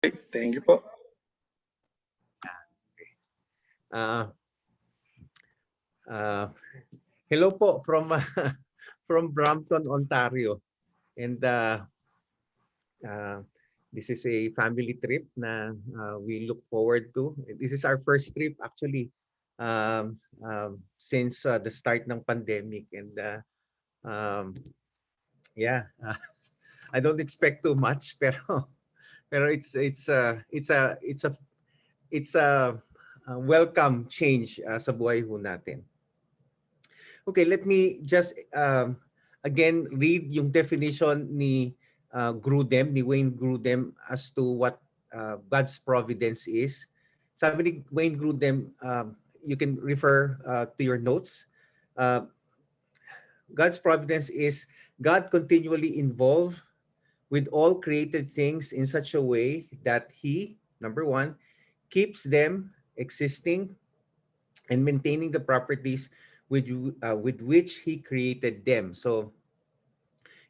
Thank you po. Uh, uh, Hello po from from Brampton, Ontario. And uh, this is a family trip na we look forward to. This is our first trip actually since the start ng pandemic. And yeah, I don't expect too much pero it's a welcome change sa buhay ho natin. Okay, let me just again read yung definition ni Grudem, ni Wayne Grudem as to what God's providence is. Sabi ni Wayne Grudem, you can refer to your notes. God's providence is God continually involved with all created things in such a way that He, number one, keeps them existing and maintaining the properties with which He created them. So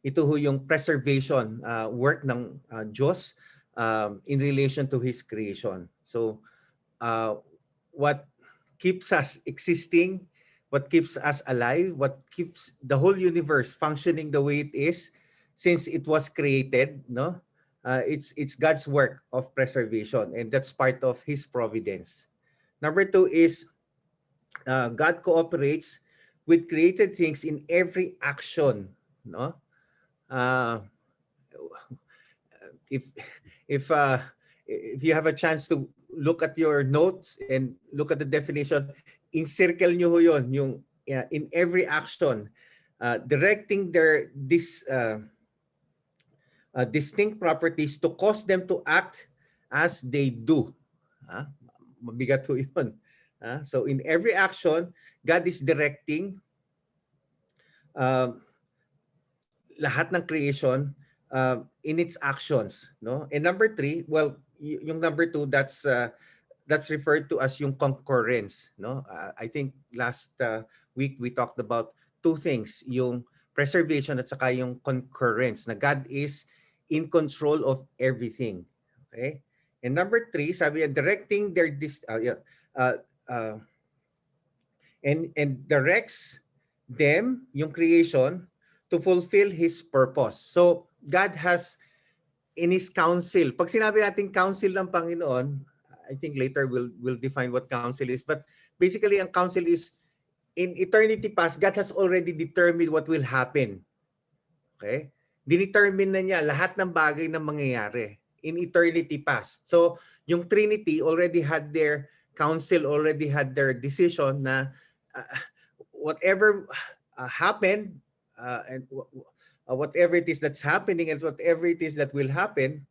ito ho yung preservation work ng Diyos in relation to His creation. So what keeps us existing, what keeps us alive, what keeps the whole universe functioning the way it is since it was created, no? It's God's work of preservation, and that's part of His providence. Number two is God cooperates with created things in every action, no? Uh, if if uh, if you have a chance to look at your notes and look at the definition, encircle nyo ho yun, yung in every action, directing their distinct properties to cause them to act as they do. Mabigat ho yun. So in every action, God is directing lahat ng creation in its actions, no? And number three, well, yung number two, that's referred to as yung concurrence, no? I think last week we talked about two things, yung preservation at saka yung concurrence, na God is in control of everything. Okay? And number three, sabi niya, directing their and directs them, yung creation, to fulfill His purpose. So God has in His counsel. Pag sinabi natin counsel ng Panginoon, I think later we'll define what counsel is. But basically, ang counsel is in eternity past, God has already determined what will happen. Okay? Dinetermine na niya lahat ng bagay na mangyayari in eternity past. So yung Trinity already had their counsel, already had their decision na whatever happened, and whatever it is that's happening and whatever it is that will happen,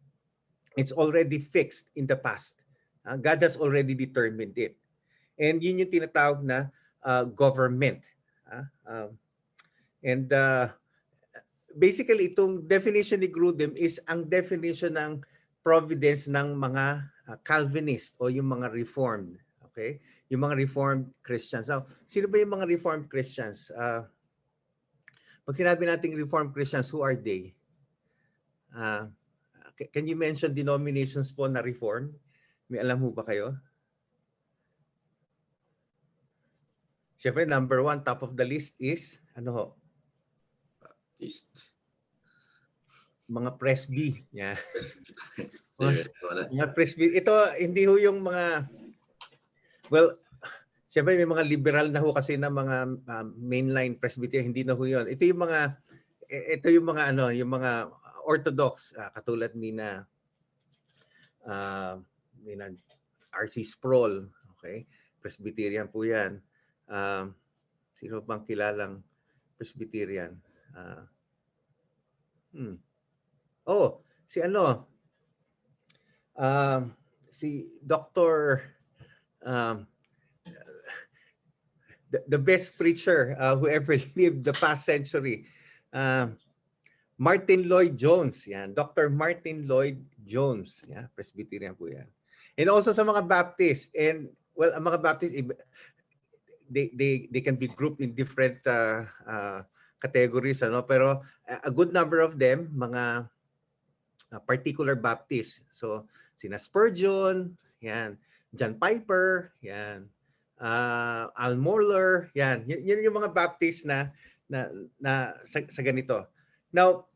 it's already fixed in the past. God has already determined it. And yun yung tinatawag na government. And basically, itong definition ni Grudem is ang definition ng providence ng mga Calvinist o yung mga Reformed. Okay? Yung mga Reformed Christians. Now, sino ba yung mga Reformed Christians? Pag sinabi nating Reformed Christians, who are they? Can you mention denominations po na Reformed? May alam mo ba kayo? Siyempre, number one, top of the list is, ano ho? Baptist. Mga Presby. Yeah. Mga Presby. Ito, hindi ho yung mga, well, siyempre may mga liberal na ho kasi na mga mainline Presbyterian, hindi na ho yun. Ito yung mga ano, yung mga Orthodox, katulad ni na R.C. Sproul, okay? Presbyterian po yan. Sino bang kilalang Presbyterian? Oh, si ano? Si Dr. The best preacher who ever lived the past century. Martin Lloyd Jones, yan. Dr. Martin Lloyd Jones, yeah, Presbyterian po yan. And also sa mga Baptist, and well, ang mga Baptist, they can be grouped in different categories, ano, pero a good number of them, mga particular Baptist. So Sina Spurgeon, yan. John Piper, yan. Al Mohler, yan. Yun yung mga Baptist na sa ganito. Now,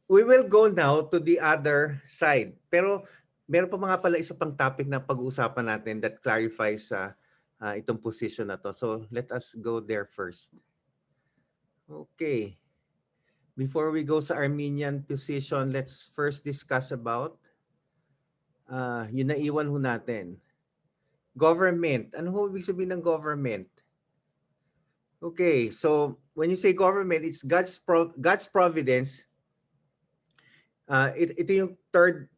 we will go now to the other side. Pero meron pa mga pala isa pang topic na pag-uusapan natin that clarifies itong position na to. So let us go there first. Okay. Before we go sa Armenian position, let's first discuss about yung naiwan ho natin. Government. Ano ho ibig sabihin ng government? Okay, so when you say government, it's God's providence. Ito yung third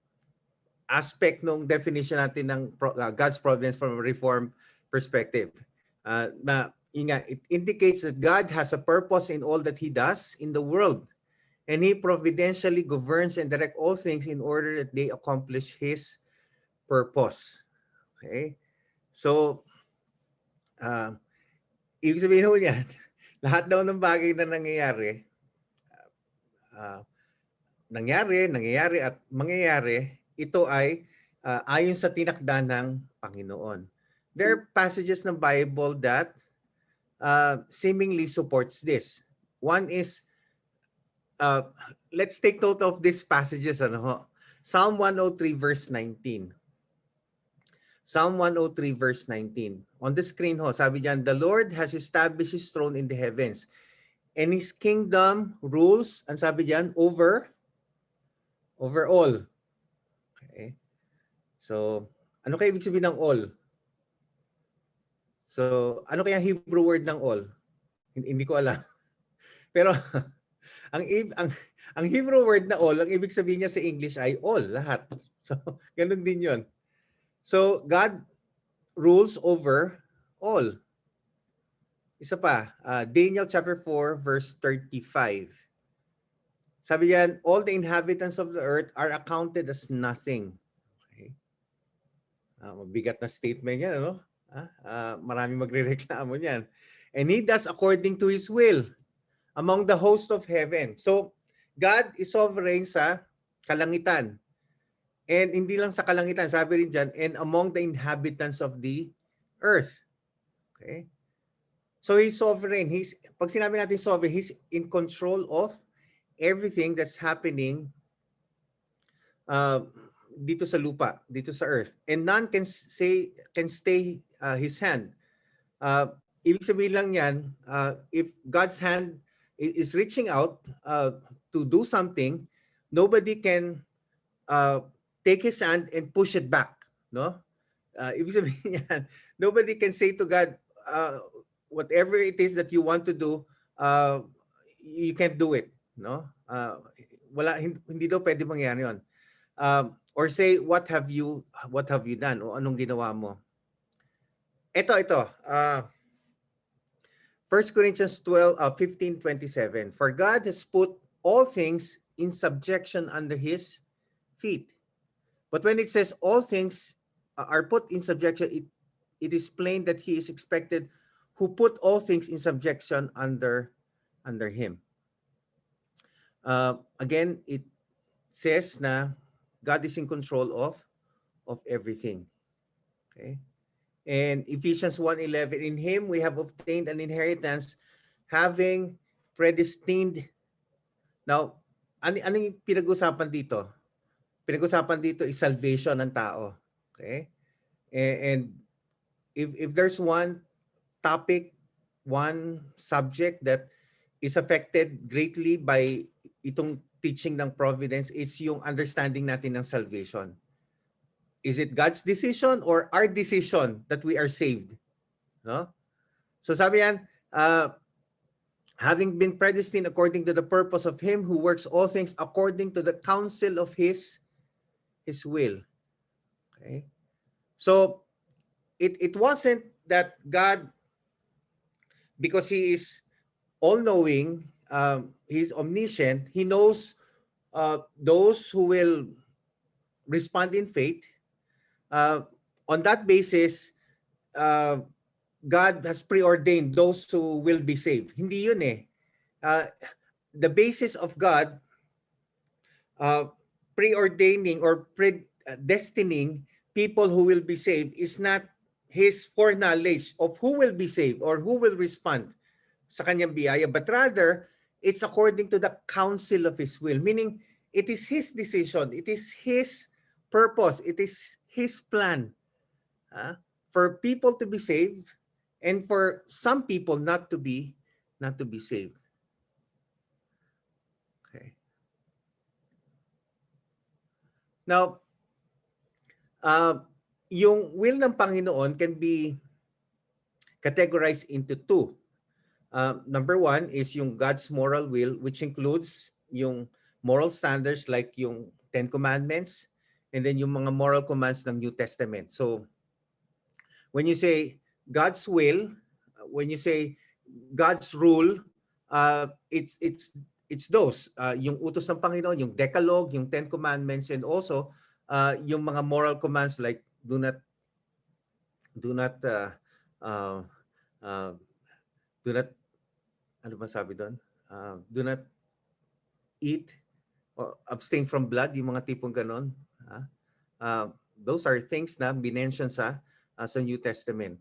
aspect ng definition natin ng God's providence from a reform perspective. It indicates that God has a purpose in all that He does in the world, and He providentially governs and directs all things in order that they accomplish His purpose. Okay? So, ibig sabihin ho yan, lahat daw ng bagay na nangyayari, at mangyayari, ito ay ayon sa tinakda ng Panginoon. There are passages ng Bible that seemingly supports this. One is, let's take note of these passages. Psalm 103 verse 19. Psalm 103 verse 19. On the screen sabi diyan, the Lord has established His throne in the heavens, and His kingdom rules, ang sabi diyan, over all. Okay. So, ano kaya ibig sabihin ng all? So, ano kaya Hebrew word ng all? Hindi ko alam. Pero ang Hebrew word na all, ang ibig sabihin niya sa English ay all, lahat. So, ganun din 'yon. So, God rules over all. Isa pa, Daniel chapter 4 verse 35. Sabi yan, all the inhabitants of the earth are accounted as nothing. Okay. Mabigat na statement yan, ano? Maraming magrereklamo niyan. And He does according to His will among the host of heaven. So, God is sovereign sa kalangitan. And hindi lang sa kalangitan, sabi rin dyan, and among the inhabitants of the earth. Okay? So He's sovereign. Pag sinabi natin sovereign, He's in control of everything that's happening dito sa lupa, dito sa earth. And none can stay His hand. Ibig sabihin lang yan, if God's hand is reaching out to do something, nobody can take His hand and push it back, no? Ibig sabihin yan, nobody can say to God, whatever it is that you want to do, you can't do it, no? Hindi daw pwede mangyari 'yon. Or say, what have you done? O anong ginawa mo? Ito. 1 Corinthians 15:27. For God has put all things in subjection under His feet. But when it says all things are put in subjection, it is plain that He is expected who put all things in subjection under Him. Again, it says na God is in control of everything. Okay? And Ephesians 1:11, in Him we have obtained an inheritance, having predestined. Now, anong pinag-usapan dito? Pinag-usapan dito is salvation ng tao. Okay? And if there's one topic, one subject that is affected greatly by itong teaching ng providence, it's yung understanding natin ng salvation. Is it God's decision or our decision that we are saved? No? So sabi yan, having been predestined according to the purpose of Him who works all things according to the counsel of His will. Okay? So it wasn't that God, because He is all-knowing, He's omniscient, He knows those who will respond in faith. On that basis, God has preordained those who will be saved. Hindi yun eh. The basis of God preordaining or destining people who will be saved is not his foreknowledge of who will be saved or who will respond sa kanyang biyaya, but rather it's according to the counsel of his will, meaning it is his decision, it is his purpose, it is his plan, for people to be saved and for some people not to be saved. Okay. Now, yung will ng Panginoon can be categorized into two. Number one is yung God's moral will, which includes yung moral standards like yung Ten Commandments, and then yung mga moral commands ng New Testament. So, when you say God's will, when you say God's rule, it's those. Yung utos ng Panginoon, yung Decalogue, yung Ten Commandments, and also yung mga moral commands like do not uh, uh, do not, ano ba sabi doon? Do not eat or abstain from blood, yung mga tipong ganon. Those are things na binention sa New Testament.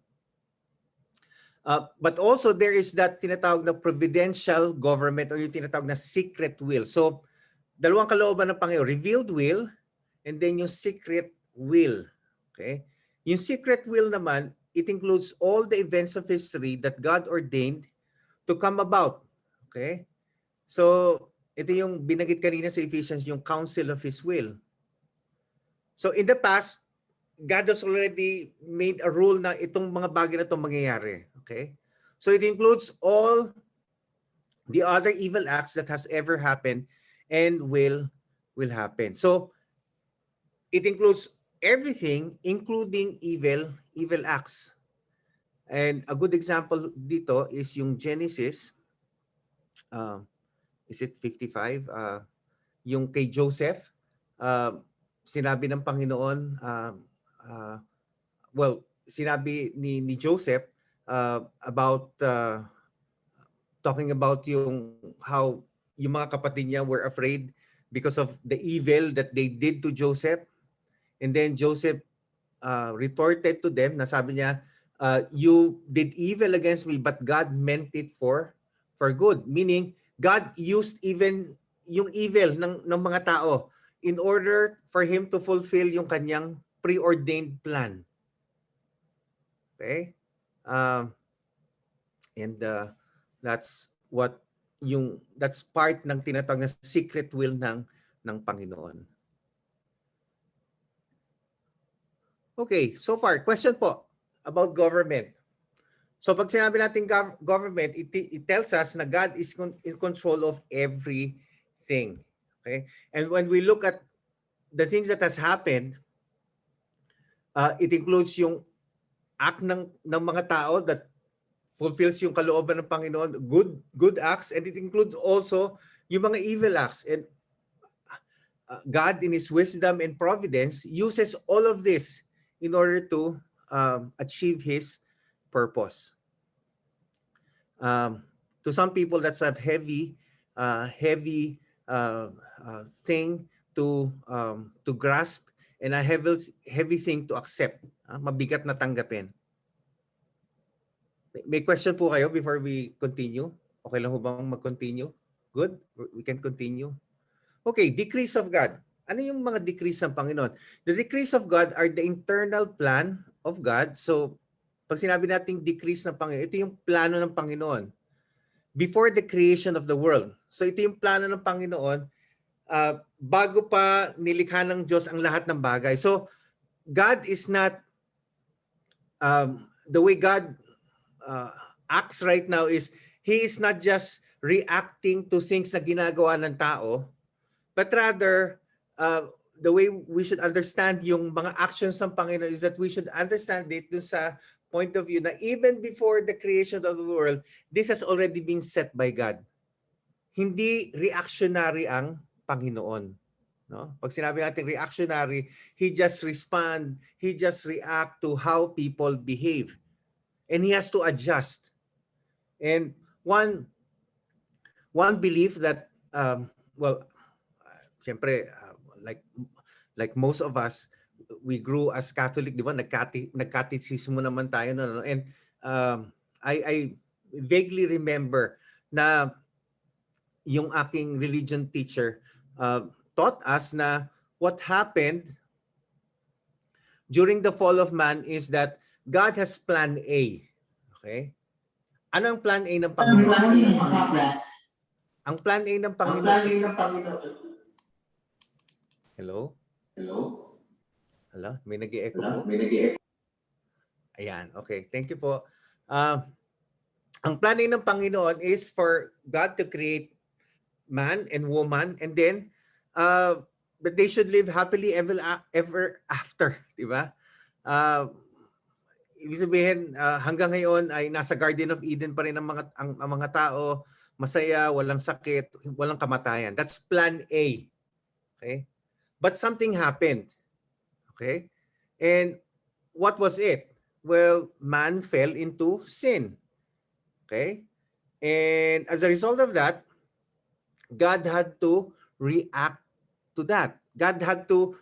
But also there is that tinatawag na providential government or yung tinatawag na secret will. So, dalawang kalooban ng Panginoon, revealed will and then yung secret will. Okay? Yung secret will naman, it includes all the events of history that God ordained to come about. Okay? So, ito yung binanggit kanina sa Ephesians, yung counsel of His will. So, in the past, God has already made a rule na itong mga bagay na itong mangyayari. Okay? So, it includes all the other evil acts that has ever happened and will happen. So, it includes everything, including evil acts. And a good example dito is yung Genesis, is it 55? Yung kay Joseph, sinabi ng Panginoon, sinabi ni Joseph about talking about yung how yung mga kapatid niya were afraid because of the evil that they did to Joseph. And then Joseph retorted to them, nasabi niya, you did evil against me, but God meant it for good. Meaning, God used even yung evil ng mga tao in order for Him to fulfill yung kanyang preordained plan. Okay? And that's part ng tinatawag na secret will ng Panginoon. Okay, so far, question po about government. So pag sinabi natin government, it tells us na God is in control of everything. Okay? And when we look at the things that has happened, it includes yung act ng mga tao that fulfills yung kalooban ng Panginoon, good acts, and it includes also yung mga evil acts. And God in His wisdom and providence uses all of this in order to achieve His purpose. To some people, that's a heavy thing to grasp and a heavy thing to accept. Mabigat na tanggapin. May question po kayo before we continue? Okay lang ho bang mag-continue? Good? We can continue. Okay, decrees of God. Ano yung mga decrees ng Panginoon? The decrees of God are the internal plan of God. So, pag sinabi natin decrees ng Panginoon, ito yung plano ng Panginoon before the creation of the world. So, ito yung plano ng Panginoon bago pa nilikha ng Diyos ang lahat ng bagay. So, God is not, the way God acts right now is, He is not just reacting to things na ginagawa ng tao, but rather, the way we should understand yung mga actions ng Panginoon is that we should understand it dun sa point of view na even before the creation of the world, this has already been set by God. Hindi reactionary ang Panginoon. No? Pag sinabi natin reactionary, He just react to how people behave. And He has to adjust. And one belief that, siyempre, like most of us, we grew as Catholic, di ba? Nagkatisismo naman tayo. No? And I vaguely remember na yung aking religion teacher taught us na what happened during the fall of man is that God has plan A. Okay? Ano ang plan A ng Panginoon? Ang plan A ng Panginoon. Hello? Hello? May nag-i-echo po? Ayan. Okay. Thank you po. Ang plan A ng Panginoon is for God to create man and woman, and then that they should live happily ever after. Diba? Ibig sabihin, hanggang ngayon ay nasa Garden of Eden pa rin ang mga tao, masaya, walang sakit, walang kamatayan. That's plan A. Okay? But something happened. Okay? And what was it? Well, man fell into sin. Okay? And as a result of that, God had to react to that. God had to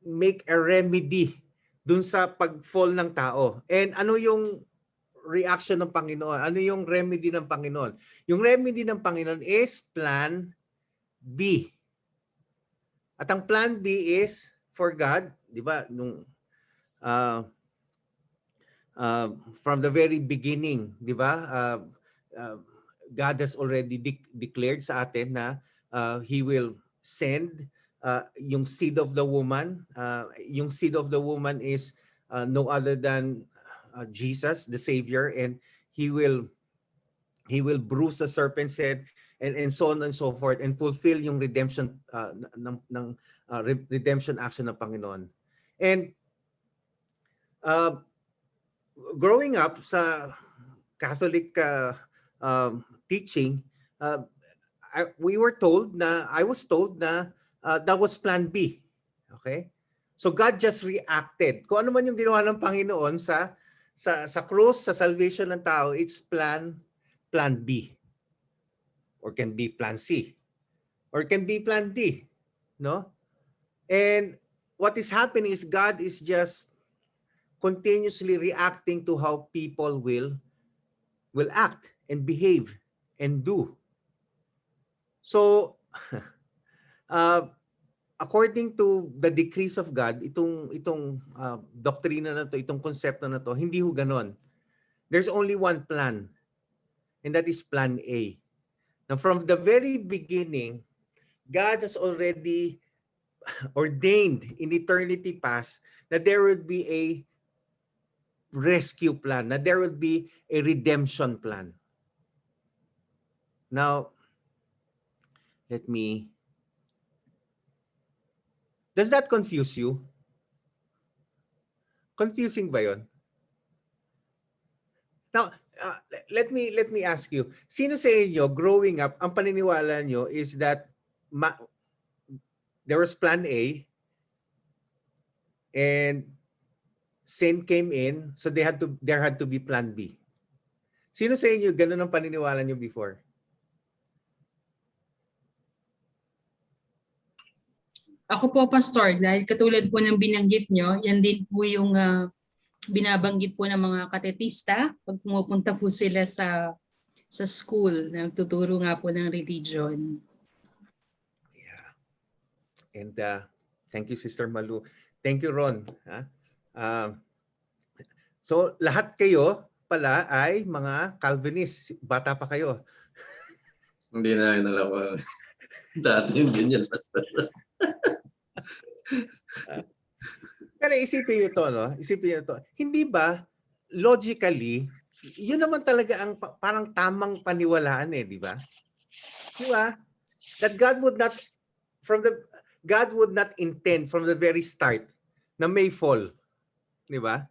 make a remedy dun sa pag-fall ng tao. And ano yung reaction ng Panginoon? Ano yung remedy ng Panginoon? Yung remedy ng Panginoon is plan B. At ang plan B is for God, di ba? Nung from the very beginning, di ba? God has already declared sa atin na He will send yung seed of the woman. Yung seed of the woman is no other than Jesus, the Savior, and He will bruise the serpent's head, and so on and so forth, and fulfill yung redemption redemption action ng Panginoon. And growing up sa Catholic teaching, I was told na that was plan B. Okay? So God just reacted. Kung ano man yung ginawa ng Panginoon sa cross, sa salvation ng tao, it's plan B. Or can be plan C. Or can be plan D. No? And what is happening is God is just continuously reacting to how people will act and behave and do. So, according to the decrees of God, itong doktrina na to, itong konsepto na to, hindi ho ganon. There's only one plan, and that is plan A. Now, from the very beginning, God has already ordained in eternity past that there would be a rescue plan, that there would be a redemption plan. Now, does that confuse you? Confusing ba yon? Now, let me ask you, sino sa inyo growing up, ang paniniwala nyo is that there was plan A and sin came in, so there had to be plan B. Sino sa inyo ganun ang paniniwala nyo before? Ako po, Pastor, dahil katulad po ng binanggit nyo, yan din po yung binabanggit po ng mga katetista pag pumupunta po sila sa school na tuturo nga po ng religion. Yeah. And thank you, Sister Malu. Thank you, Ron. So lahat kayo pala ay mga Calvinist. Bata pa kayo. Hindi na yun alam ko. Dati yung ganyan, Pastor. Pero isipin nyo to, no? Isipin nyo to. Hindi ba, logically, yun naman talaga ang parang tamang paniwalaan eh, di ba? Di ba? That God would not intend from the very start na may fall. Di ba?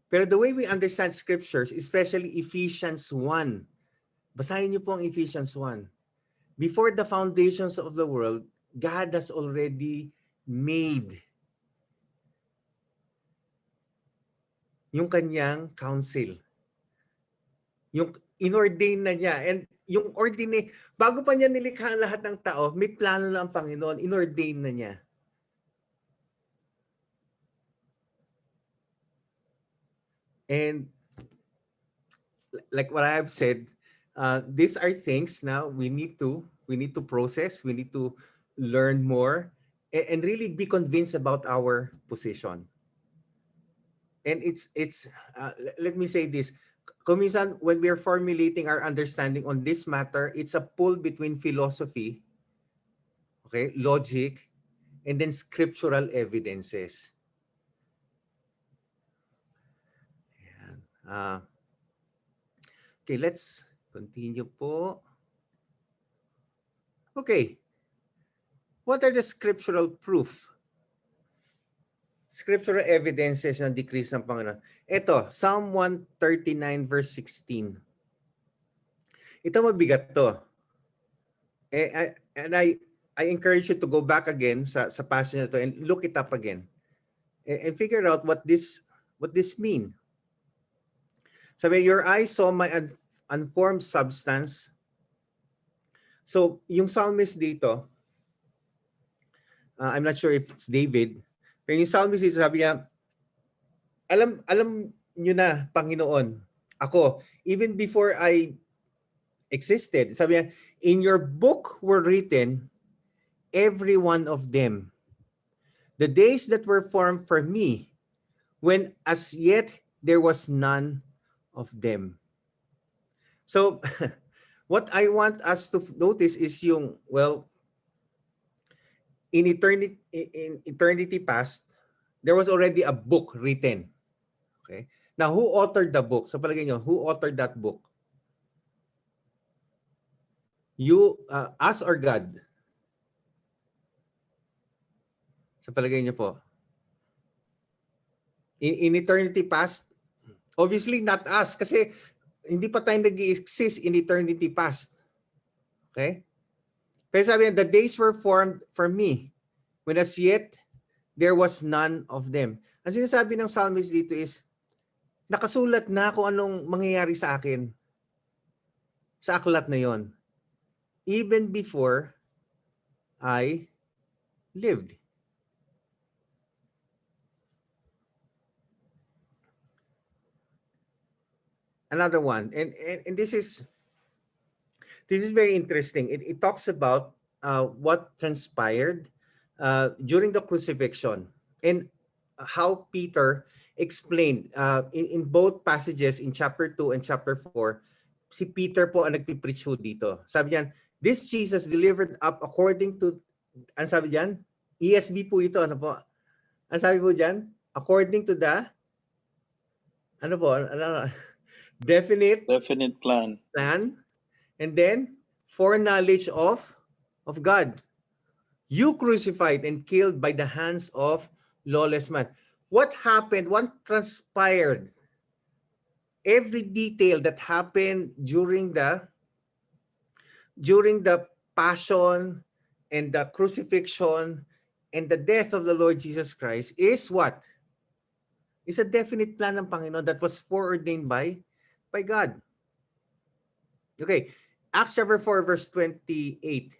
Pero the way we understand scriptures, especially Ephesians 1, basahin niyo po ang Ephesians 1. Before the foundations of the world, God has already made yung kanyang counsel. Yung inordain na niya. And yung bago pa niya nilikha ang lahat ng tao, may plano na ang Panginoon, inordain na niya. And like what I have said, these are things now we need to process, we need to learn more, and really be convinced about our position. And let me say this, kuminsan when we are formulating our understanding on this matter, it's a pull between philosophy, okay, logic, and then scriptural evidences. Okay, let's continue po. Okay. What are the scriptural proof? Scriptural evidences ng decrease ng Panginoon. Ito, Psalm 139 verse 16. Ito mabigat to. And I encourage you to go back again sa passage na to and look it up again. And figure out what this mean. Sabi, your eyes saw my unformed substance. So, yung psalmist dito, I'm not sure if it's David, pero yung psalmist dito sabi niya, alam nyo na, Panginoon, ako, even before I existed, sabi niya, in your book were written, every one of them. The days that were formed for me, when as yet there was none of them. So, what I want us to notice is yung, well, in eternity past, there was already a book written. Okay? Now, who authored the book? Sa palagay nyo, who authored that book? You, us or God? Sa palagay nyo po. In eternity past, obviously not us kasi hindi pa tayo nag-exist in eternity past. Okay? Pero sabi niya, the days were formed for me when as yet there was none of them. Ang sinasabi ng psalmist dito is, nakasulat na kung anong mangyayari sa akin sa aklat na yon, even before I lived. Another one, and this is very interesting. It talks about what transpired during the crucifixion and how Peter explained in both passages in chapter 2 and chapter 4. Si Peter po ang nagpipreach ho dito. Sabi niyan, this Jesus delivered up according to, ang sabi diyan, ESV po ito, ano po? Ang sabi po diyan, according to the, ano po, definite plan. And then foreknowledge of God. You crucified and killed by the hands of lawless man. What happened? What transpired? Every detail that happened during the passion and the crucifixion and the death of the Lord Jesus Christ is what? Is a definite plan ng Panginoon that was foreordained by God. Okay, Acts chapter 4 verse 28.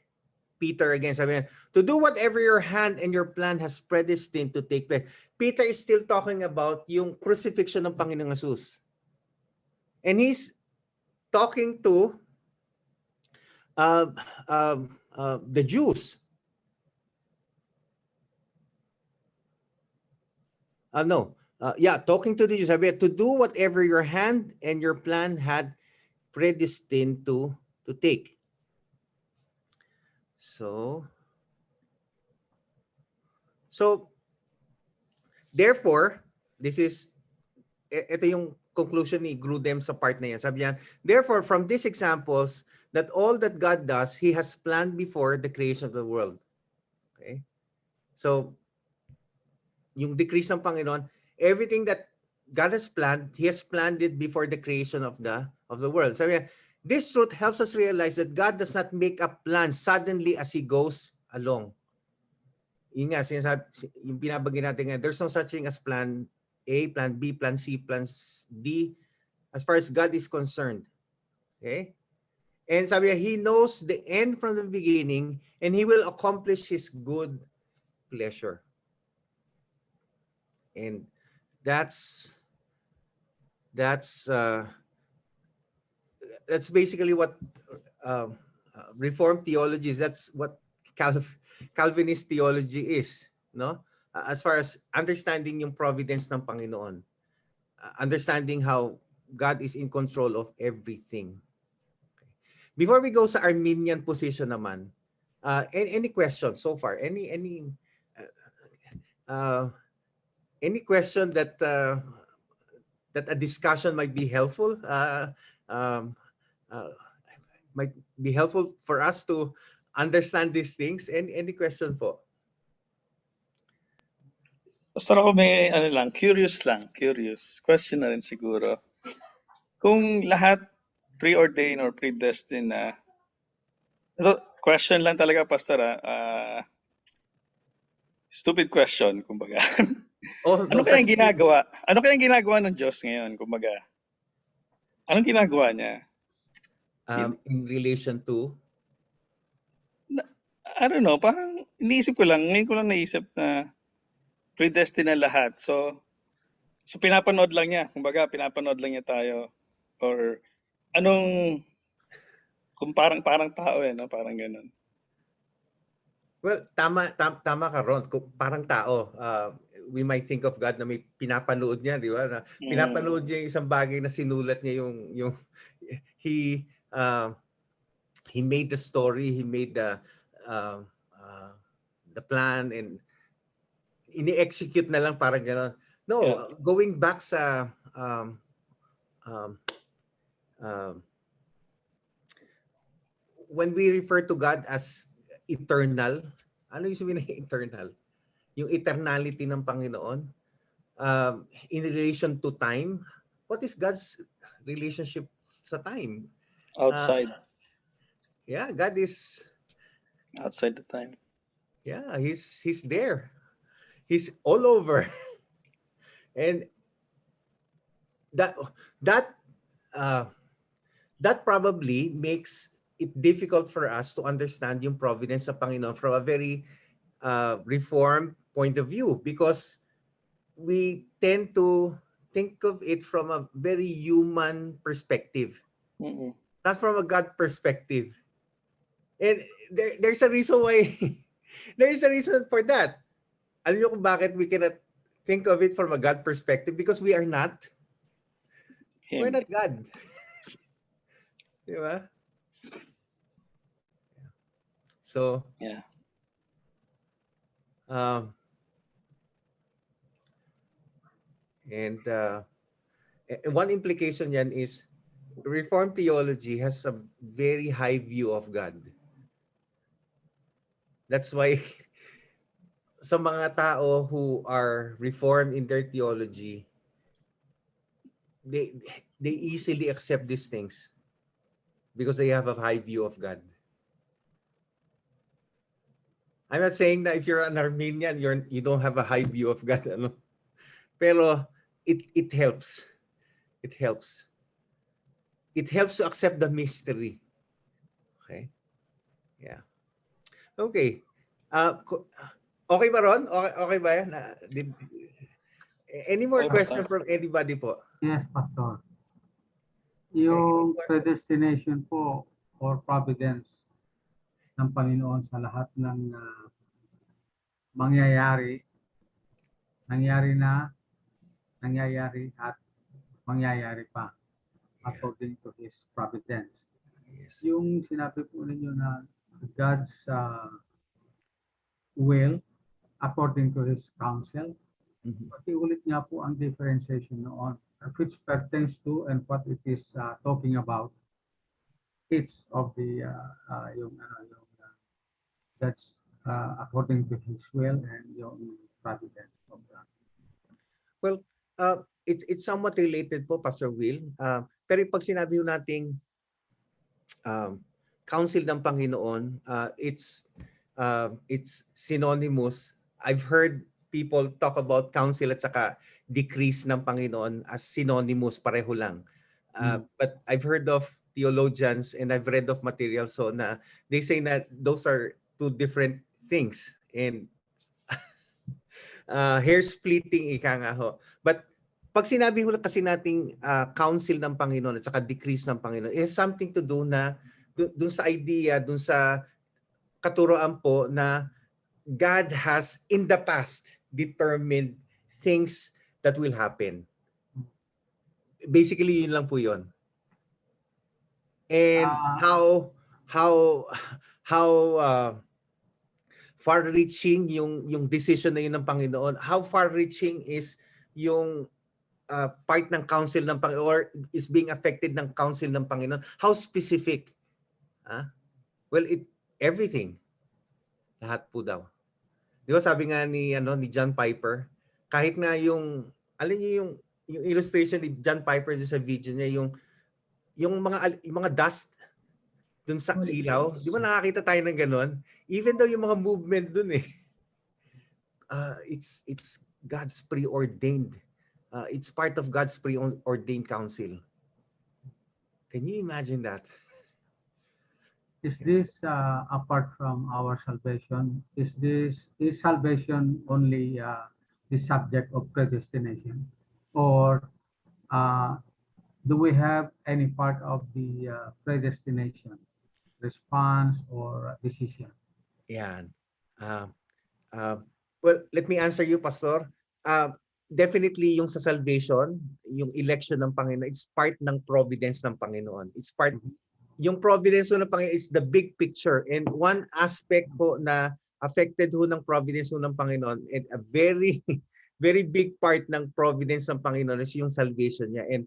Peter again sabi niya, to do whatever your hand and your plan has predestined to take place. Peter is still talking about yung crucifixion ng Panginoong Jesus. And he's talking to the Jews. Talking to the Jews. Sabi niya, to do whatever your hand and your plan had predestined to take. So therefore, ito yung conclusion ni Grudem sa part na yan. Sabi niya, therefore, from these examples, that all that God does, He has planned before the creation of the world. Okay? So, yung decrease ng Panginoon, everything that God has planned, He has planned it before the creation of the world. Sabi niya, this truth helps us realize that God does not make up plans suddenly as He goes along. Yun nga, yung pinabagay natin nga, there's no such thing as plan A, plan B, plan C, plan D, as far as God is concerned. Okay? And sabi niya, He knows the end from the beginning and He will accomplish His good pleasure. And that's basically what Reformed theology is. That's what Calvinist theology is, no? As far as understanding yung providence ng Panginoon, understanding how God is in control of everything. Okay. Before we go sa Arminian position naman, any questions so far? Any question that a discussion might be helpful? Might be helpful for us to understand these things. Any question po? Basta ako may curious. Question na rin siguro. Kung lahat preordained or predestined na, question lang talaga, Pastor, stupid question, kumbaga. Oh, Ano kayang ginagawa? Ano kayang ginagawa ng Diyos ngayon, kumbaga? Anong ginagawa niya? In relation to? I don't know, parang ngayon ko lang naisip na predestined na lahat. So pinapanood lang niya, kumbaga pinapanood lang niya tayo. Or kung parang tao no? Parang ganun. Well, tama ka, Ron. Parang tao. We might think of God na may pinapanood niya, di ba? Na pinapanood niya yung isang bagay na sinulat niya yung he made the story, he made the plan, and ini-execute na lang parang gano'n. No, Yeah. Going back sa when we refer to God as eternal, ano yung sabihin ng eternal? Yung eternality ng Panginoon in relation to time. What is God's relationship sa time? Outside. Yeah, God is Outside the time. Yeah, he's there. He's all over. And that probably makes it difficult for us to understand yung providence sa Panginoon from a very reformed point of view, because we tend to think of it from a very human perspective, not from a God perspective. And there's a reason why. There's a reason for that. Alam niyo kung bakit we cannot think of it from a God perspective? Because we are not. Him. We're not God. Di ba? So, yeah. And one implication yan is Reformed theology has a very high view of God. That's why sa mga tao who are Reformed in their theology, they easily accept these things because they have a high view of God. I'm not saying that if you're an Armenian, you don't have a high view of God. Ano? Pero it helps. It helps. It helps to accept the mystery. Okay? Yeah. Okay. Okay ba, Ron? Okay ba yan? Any more questions from anybody po? Yes, Pastor. Yung predestination po or providence ng Panginoon sa lahat ng nangyayari na, nangyayari at mangyayari pa according to His providence. Yes. Yung sinabi po ninyo na God's will according to His counsel, Iulit nga po ang differentiation noon, which pertains to and what it is talking about. Each of the that's according to His will and yung providence of God. Well, it's somewhat related po, Pastor Will. Pero pag sinabi nating counsel ng Panginoon, it's synonymous. I've heard people talk about counsel at saka decrees ng Panginoon as synonymous, pareho lang. But I've heard of theologians and I've read of materials so na they say that those are two different things and hair splitting ika nga ho. But pag sinabi ho kasi nating counsel ng Panginoon at saka decrees ng Panginoon, it has something to do na dun sa idea, dun sa katuroan po na God has in the past determined things that will happen. Basically, yun lang po yun. And how far-reaching yung decision na yun ng Panginoon. How far-reaching is yung part ng counsel ng Panginoon or is being affected ng counsel ng Panginoon. How specific? Well, everything. Lahat po daw. Di ba sabi nga ni John Piper, kahit nga yung alam niyo yung illustration ni John Piper sa video niya yung mga dust dun sa ilaw, di ba nakakita tayo ng ganon? Even though yung mga movement dun it's God's preordained. It's part of God's preordained counsel. Can you imagine that? Is this apart from our salvation? Is salvation only the subject of predestination, or do we have any part of the predestination, response, or decision? Yan. Well, let me answer you, Pastor. Definitely yung sa salvation, yung election ng Panginoon, it's part ng providence ng Panginoon. It's part yung providence ng Panginoon is the big picture, and one aspect po na affected ho ng providence ng Panginoon, and a very very big part ng providence ng Panginoon is yung salvation niya. And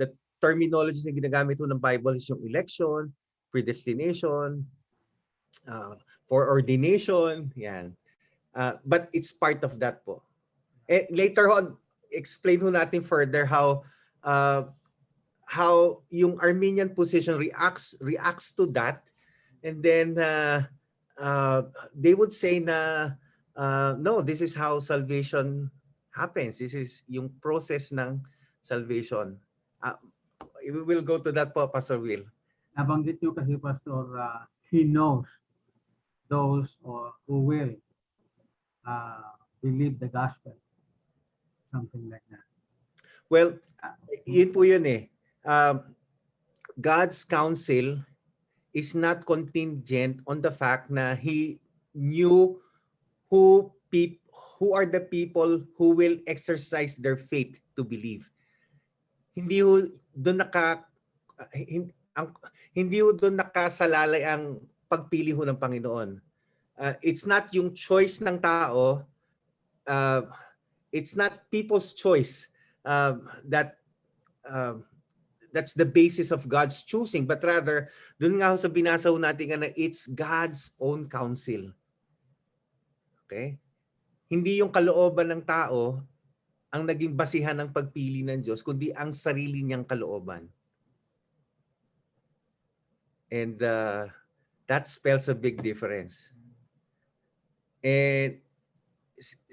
the terminologies na ginagamit ho ng Bible is yung election, predestination, foreordination, yan. But it's part of that po. And later on, explain ho natin further how yung Arminian position reacts to that, and then they would say na no, this is how salvation happens. This is yung process ng salvation. We will go to that po, Pastor Will. Nabanggit nyo kasi, Pastor, He knows those who will believe the gospel. Something like that. Well, yun po yun eh. God's counsel is not contingent on the fact na He knew who are the people who will exercise their faith to believe. Hindi doon nakasalalay ang pagpili ho ng Panginoon. It's not yung choice ng tao. It's not people's choice that's the basis of God's choosing, but rather, dun nga sa binasa natin na it's God's own counsel. Okay? Hindi yung kalooban ng tao ang naging basihan ng pagpili ng Diyos, kundi ang sarili niyang kalooban. And that spells a big difference. And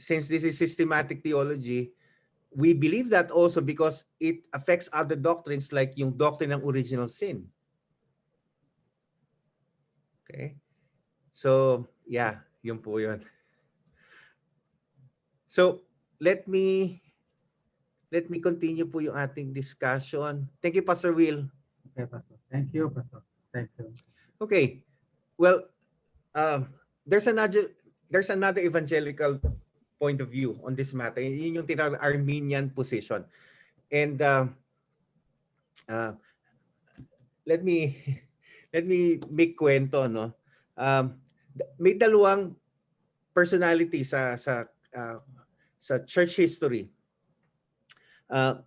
since this is systematic theology, we believe that also because it affects other doctrines like yung doctrine ng original sin. Okay? So, yeah, yun po yun. So, let me continue po yung ating discussion. Thank you, Pastor Will. Okay, Pastor. Thank you, Pastor. Thank you. Okay. Well, there's another evangelical point of view on this matter. Yun yung tinatawag Arminian position. And let me make kwento, no. May dalawang personality sa church history na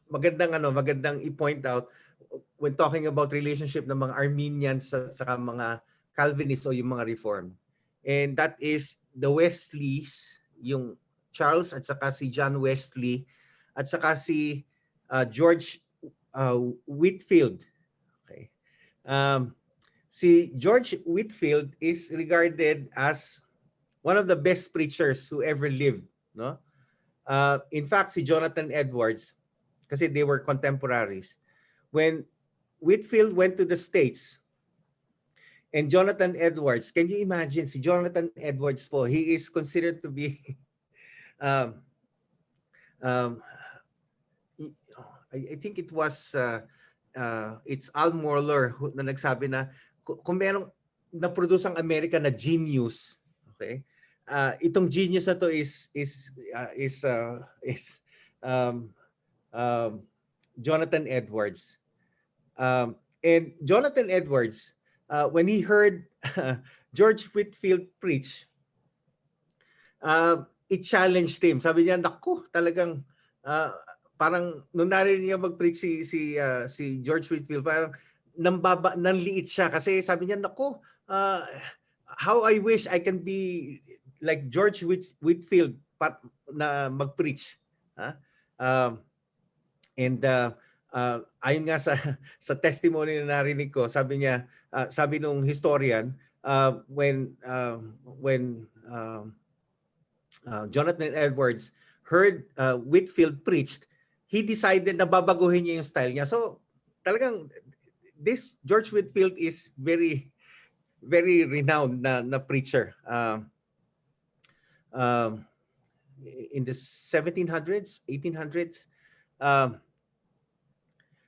magandang i-point out when talking about relationship ng mga Arminians sa mga Calvinists o yung mga Reformed. And that is the Wesleys, yung Charles at saka si John Wesley at saka si George Whitefield. Okay. Si George Whitefield is regarded as one of the best preachers who ever lived, no? In fact, si Jonathan Edwards, kasi they were contemporaries. When Whitfield went to the States, and Jonathan Edwards, can you imagine si Jonathan Edwards po, he is considered to be um, um, I think it was it's Al Mohler na nagsabi na kung merong na-produce ang America na genius, okay? Itong genius na to is um, Jonathan Edwards. And Jonathan Edwards, when he heard George Whitfield preach, it challenged him. Sabi niya, naku, talagang parang nung narinig niya mag-preach si George Whitfield, parang nanliit siya kasi sabi niya, naku, how I wish I can be like George Whitfield na mag-preach. And ayon nga sa testimony na narinig ko, sabi niya, sabi nung historian, when Jonathan Edwards heard Whitfield preached, he decided na babaguhin niya yung style niya. So talagang this George Whitfield is very, very renowned na preacher. In the 1700s, 1800s.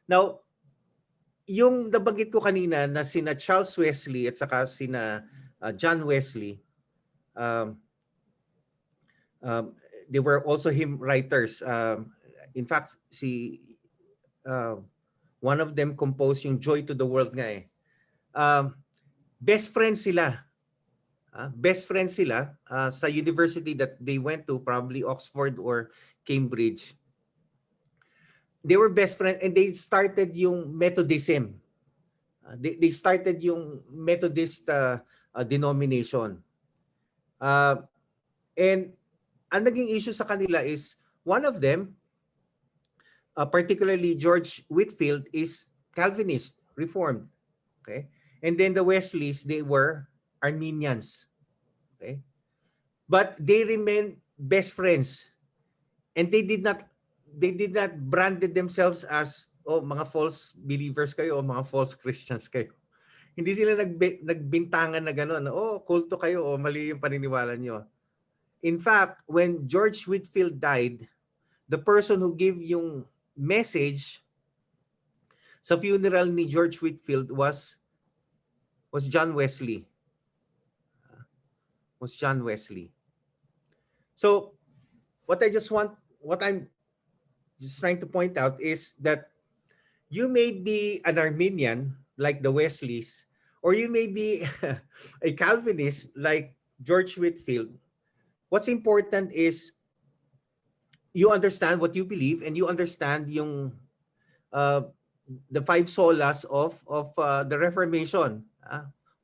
Now, yung nabanggit ko kanina na sina Charles Wesley at saka sina John Wesley, they were also hymn writers. In fact, one of them composed yung Joy to the World nga eh. Best friends sila. Best friends sila sa university that they went to, probably Oxford or Cambridge. They were best friends and they started yung Methodism. They started yung Methodist denomination. And ang naging issue sa kanila is one of them, particularly George Whitfield, is Calvinist, Reformed. Okay? And then the Wesleys, they were Arminians. Okay? But they remained best friends. And they did not branded themselves as mga false believers kayo o mga false Christians kayo. Hindi sila nagbintangan na gano'n, kulto kayo o mali yung paniniwala nyo. In fact, when George Whitfield died, the person who gave yung message sa funeral ni George Whitfield was John Wesley. Was John Wesley. So, what I'm just trying to point out is that you may be an Arminian like the Wesleys, or you may be a Calvinist like George Whitfield. What's important is you understand what you believe and you understand yung the five solas of the Reformation.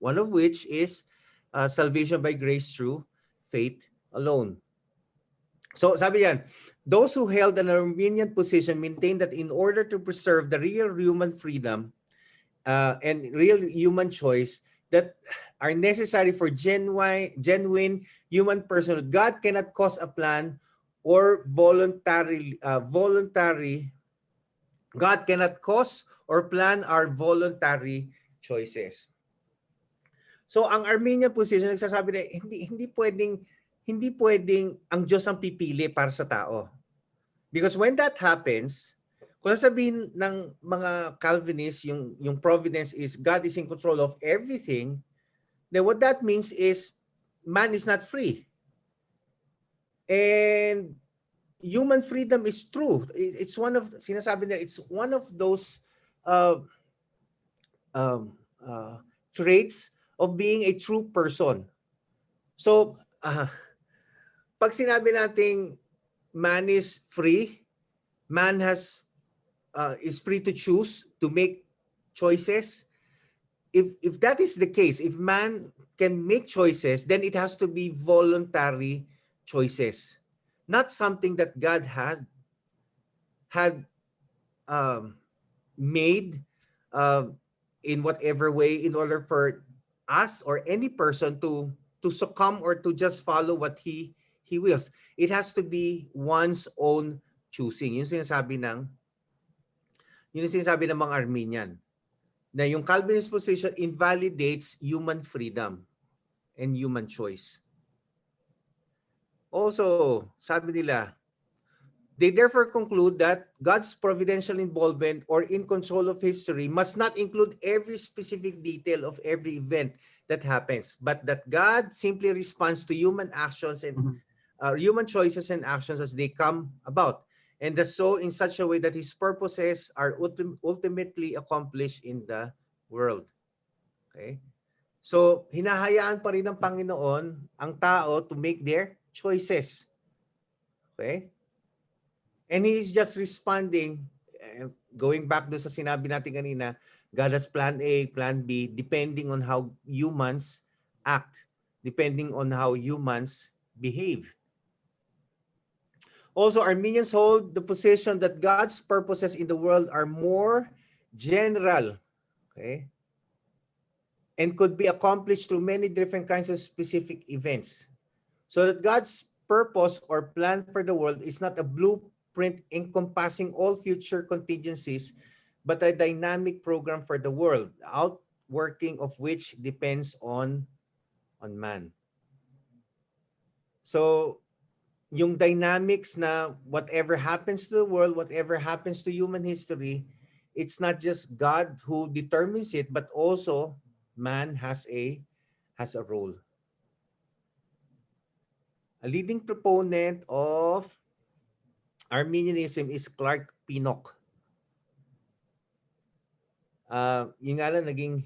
One of which is salvation by grace through faith alone. So sabi yan, those who held an Arminian position maintained that in order to preserve the real human freedom and real human choice that are necessary for genuine human personhood, God cannot cause a plan or God cannot cause or plan our voluntary choices. So ang Arminian position nagsasabi na hindi pwedeng ang Diyos ang pipili para sa tao. Because when that happens, kung sasabihin ng mga Calvinists, yung Providence is God is in control of everything, then what that means is man is not free. And human freedom is true. It's one of, sinasabi nila, it's one of those traits of being a true person. So, pag sinabi nating man is free, man is free to choose, to make choices. If that is the case, if man can make choices, then it has to be voluntary choices, not something that God had made in whatever way in order for us or any person to succumb or to just follow what he wills. It has to be one's own choosing. Yung sinasabi ng Yun yung sinasabi ng mga Armenian. Na yung Calvinist position invalidates human freedom and human choice. Also, sabi nila, they therefore conclude that God's providential involvement or in control of history must not include every specific detail of every event that happens, but that God simply responds to human actions and human choices and actions as they come about, and does so in such a way that His purposes are ultimately accomplished in the world. Okay? So, hinahayaan pa rin ng Panginoon ang tao to make their choices. Okay? And He is just responding, going back doon sa sinabi natin kanina, God has plan A, plan B, depending on how humans act, depending on how humans behave. Also, Armenians hold the position that God's purposes in the world are more general, okay, and could be accomplished through many different kinds of specific events. So that God's purpose or plan for the world is not a blueprint encompassing all future contingencies, but a dynamic program for the world, the outworking of which depends on man. So, yung dynamics na whatever happens to the world, whatever happens to human history, it's not just God who determines it, but also man has a role. A leading proponent of Arminianism is Clark Pinnock. Yung nga lang, naging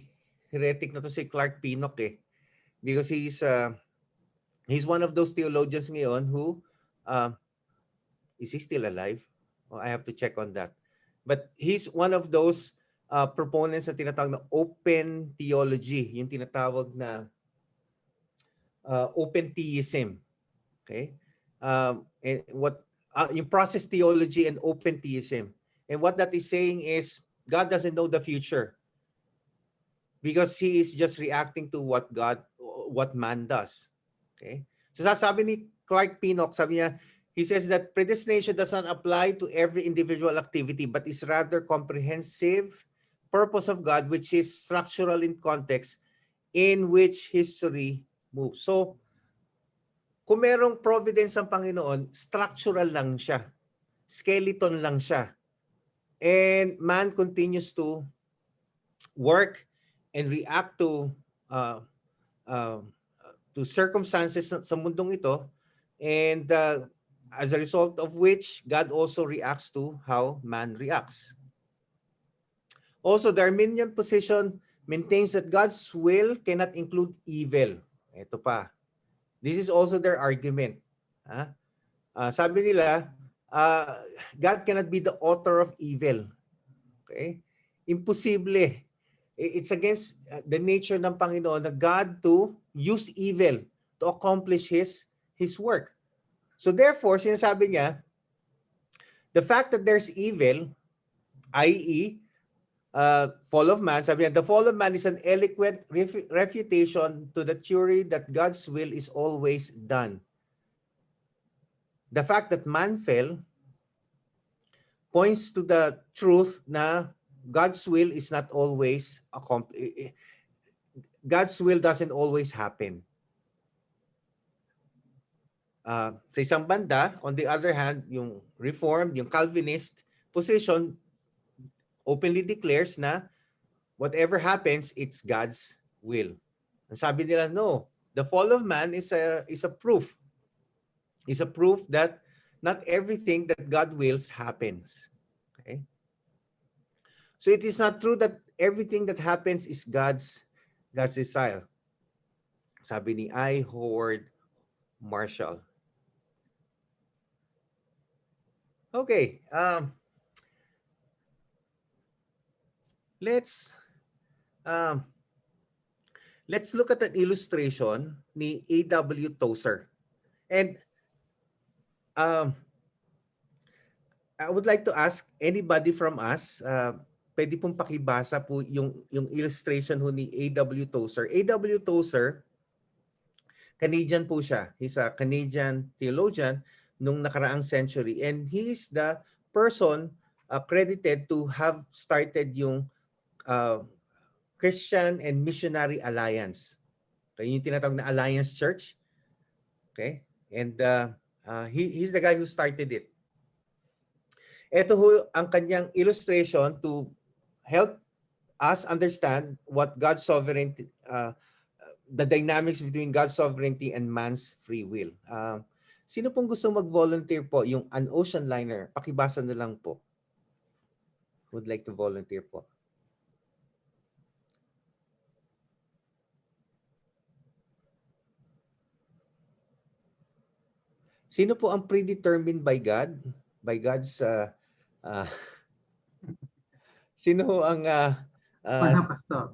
heretic na to si Clark Pinnock eh. Because he's one of those theologians ngayon who, is he still alive? Oh, I have to check on that. But he's one of those proponents na tinatawag na open theology, yung tinatawag na open theism. Okay? And what yung process theology and open theism. And what that is saying is God doesn't know the future because He is just reacting to what man does. Okay? So sabi ni Clark Pinnock, sabi niya, he says that predestination does not apply to every individual activity but is rather comprehensive purpose of God which is structural in context in which history moves. So, kung merong providence ang Panginoon, structural lang siya. Skeleton lang siya. And man continues to work and react to circumstances sa mundong ito. And as a result of which, God also reacts to how man reacts. Also, the Arminian position maintains that God's will cannot include evil. Ito pa. This is also their argument. Sabi nila, God cannot be the author of evil. Okay? Imposible. It's against the nature ng Panginoon na God to use evil to accomplish His work. So therefore, sinasabi niya, the fact that there's evil, i.e., fall of man, sabi niya, the fall of man is an eloquent refutation to the theory that God's will is always done. The fact that man fell points to the truth na God's will is not always accomplished. God's will doesn't always happen. Sa isang banda, on the other hand, yung Reformed, yung Calvinist position openly declares na whatever happens, it's God's will. Ang sabi nila, no, the fall of man is a proof. It's a proof that not everything that God wills happens. Okay? So it is not true that everything that happens is God's desire. Sabi ni I. Howard Marshall. Okay. Let's look at an illustration ni A.W. Tozer. And I would like to ask anybody from us, pwede pong pakibasa po yung illustration ho ni A.W. Tozer. A.W. Tozer, Canadian po siya. He's a Canadian theologian nung nakaraang century. And he is the person credited to have started yung Christian and Missionary Alliance. Okay, yung tinatawag na Alliance Church. Okay? And he's the guy who started it. Ito ho ang kanyang illustration to help us understand what God's sovereignty, the dynamics between God's sovereignty and man's free will. Sino pong gusto mag-volunteer po? Yung an ocean liner, pakibasa na lang po. Would like to volunteer po. Sino po ang predetermined by God? By God's sino ho ang Pastor.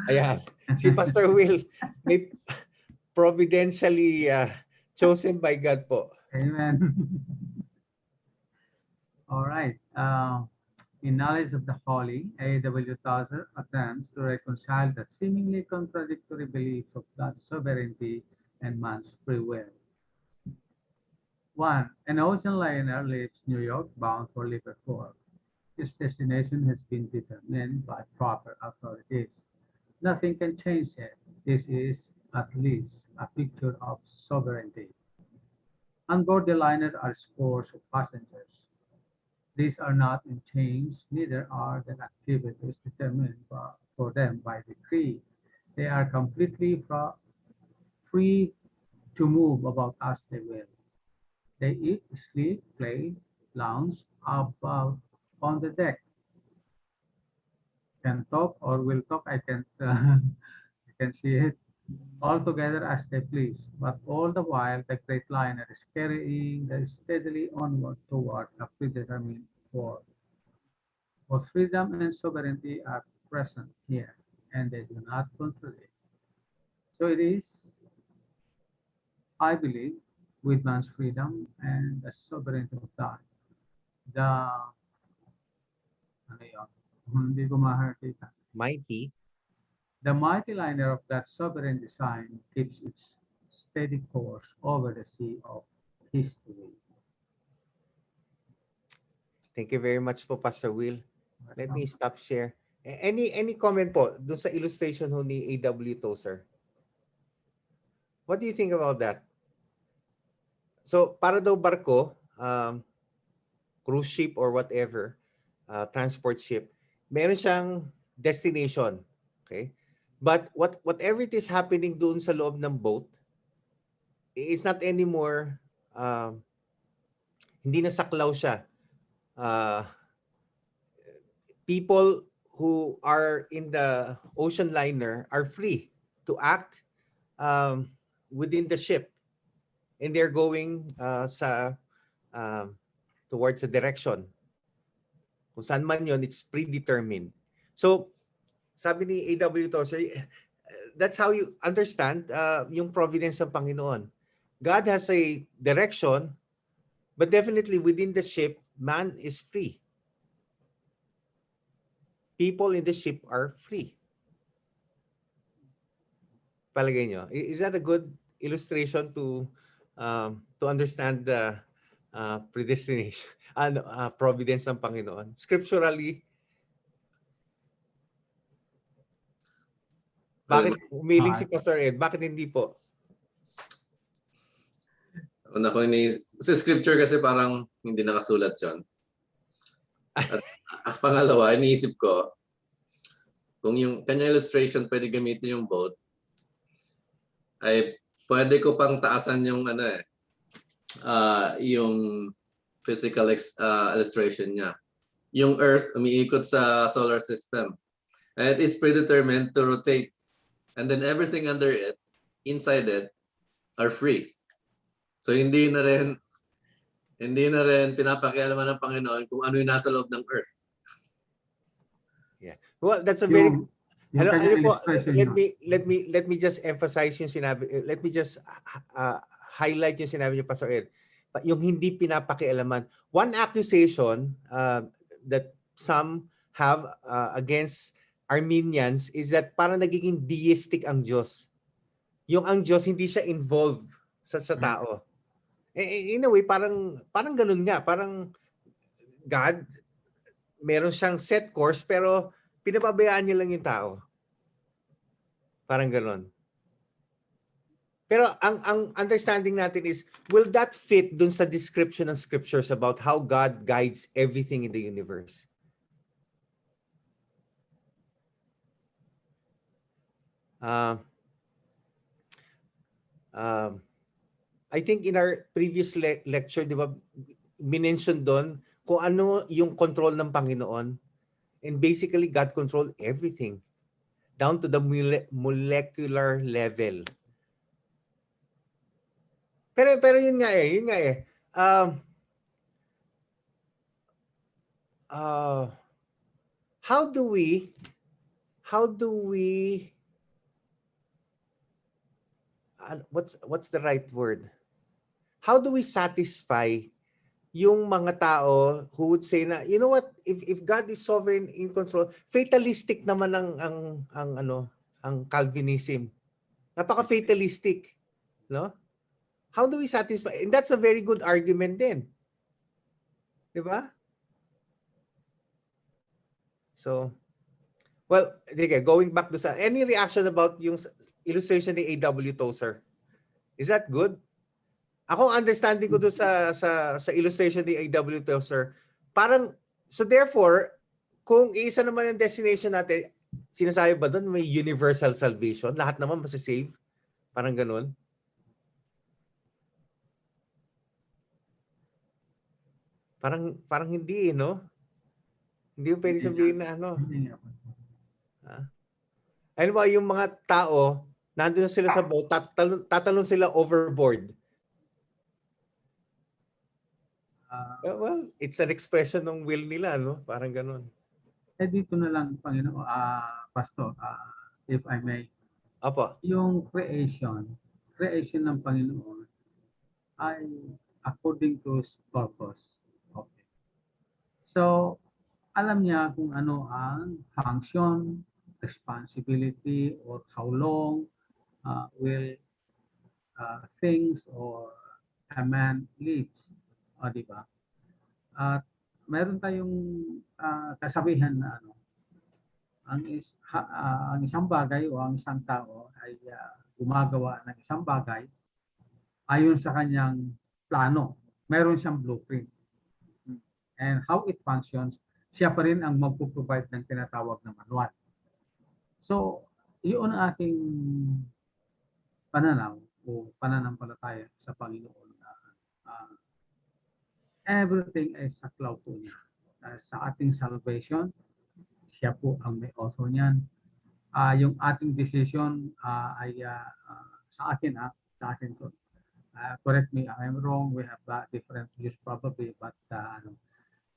ayan, si Pastor Will may providentially chosen by God po. Amen. All right. In knowledge of the holy, A.W. Tozer attempts to reconcile the seemingly contradictory beliefs of God's sovereignty and man's free will. 1. An ocean liner leaves New York bound for Liverpool. His destination has been determined by proper authorities. Nothing can change it. This is at least a picture of sovereignty. On board the liner are scores of passengers. These are not in chains, neither are their activities determined for them by decree. They are completely free to move about as they will. They eat, sleep, play, lounge about on the deck. Can talk or will talk, I can't, I can see it, all together as they please. But all the while, the great liner is carrying them steadily onward toward a predetermined goal. Both freedom and sovereignty are present here, and they do not contradict. So it is, I believe, with man's freedom and the sovereignty of God. Ano yun? Hindi ko makakita. Mighty. The mighty liner of that sovereign design keeps its steady course over the sea of history. Thank you very much po, Pastor Will. Let me stop share. Any comment po dun sa illustration ho ni A.W. Tozer? What do you think about that? So, para daw barko, cruise ship or whatever, transport ship, meron siyang destination. Okay? But whatever it is happening doon sa loob ng boat, it's not anymore, hindi na saklaw siya. People who are in the ocean liner are free to act within the ship, and they're going towards a direction. Kung saan man yun, it's predetermined. So, sabi ni A.W. Tozer, that's how you understand yung providence ng Panginoon. God has a direction, but definitely within the ship, man is free. People in the ship are free. Palagay nyo, is that a good illustration to understand the predestination and providence ng Panginoon? Scripturally, bakit umiling si Pastor Ed? Bakit hindi po? Una ko sa scripture kasi parang hindi nakasulat yun. At pangalawa, iniisip ko, kung yung kanya illustration pwede gamitin yung boat, ay pwede ko pang taasan yung yung physical illustration niya. Yung Earth umiikot sa solar system. And it is predetermined to rotate. And then everything under it, inside it, are free. So hindi na rin pinapakialaman ng Panginoon kung ano yung nasa loob ng Earth. Yeah. Well, that's a very let me just emphasize yung sinabi. Let me just highlight yung sinabi niyo, Pastor Ed. Yung hindi pinapakialaman. One accusation that some have against Armenians is that parang nagiging deistic ang Diyos. Yung ang Diyos hindi siya involved sa tao. In a way, parang ganun nga. Parang God meron siyang set course pero pinapabayaan niya lang yung tao. Parang ganon. Pero ang understanding natin is, will that fit dun sa description ng scriptures about how God guides everything in the universe? I think in our previous lecture, di ba, minention doon kung ano yung control ng Panginoon. And basically, God controlled everything down to the molecular level. Pero yun nga eh. How do we what's the right word? How do we satisfy yung mga tao who would say na, you know what, if God is sovereign in control, fatalistic naman ang Calvinism. Napaka-fatalistic, no? How do we satisfy? And that's a very good argument din. 'Di ba? So, well, sige, going back to any reaction about yung illustration ni A.W. Tozer? Is that good? Ako understanding ko doon sa illustration ni A.W. Tozer, parang, so therefore, kung isa naman yung destination natin, sinasabi ba doon may universal salvation? Lahat naman masasave? Parang ganun. Parang hindi, no? Hindi mo pwede sabihin na ano. Ano ba yung mga tao, nandun na sila sa boat, tatalon sila overboard. Well, it's an expression ng will nila, no? Parang ganun. Dito na lang, Panginoon, Pastor, if I may. Apo. Yung creation ng Panginoon ay according to His purpose. Okay. So, alam niya kung ano ang function, responsibility, or how long will things or a man lives. Di ba? At meron tayong kasabihan na ang isang bagay o ang isang tao ay gumagawa ng isang bagay ayon sa kanyang plano. Meron siyang blueprint. And how it functions, siya pa rin ang magpo-provide ng tinatawag na manual. So, yun ang aking pananaw o pananampalataya sa Panginoon na everything ay saklaw po niya. Sa ating salvation, siya po ang may author niyan. Yung ating decision ay sa akin to. Correct me if I'm wrong, we have different views probably, but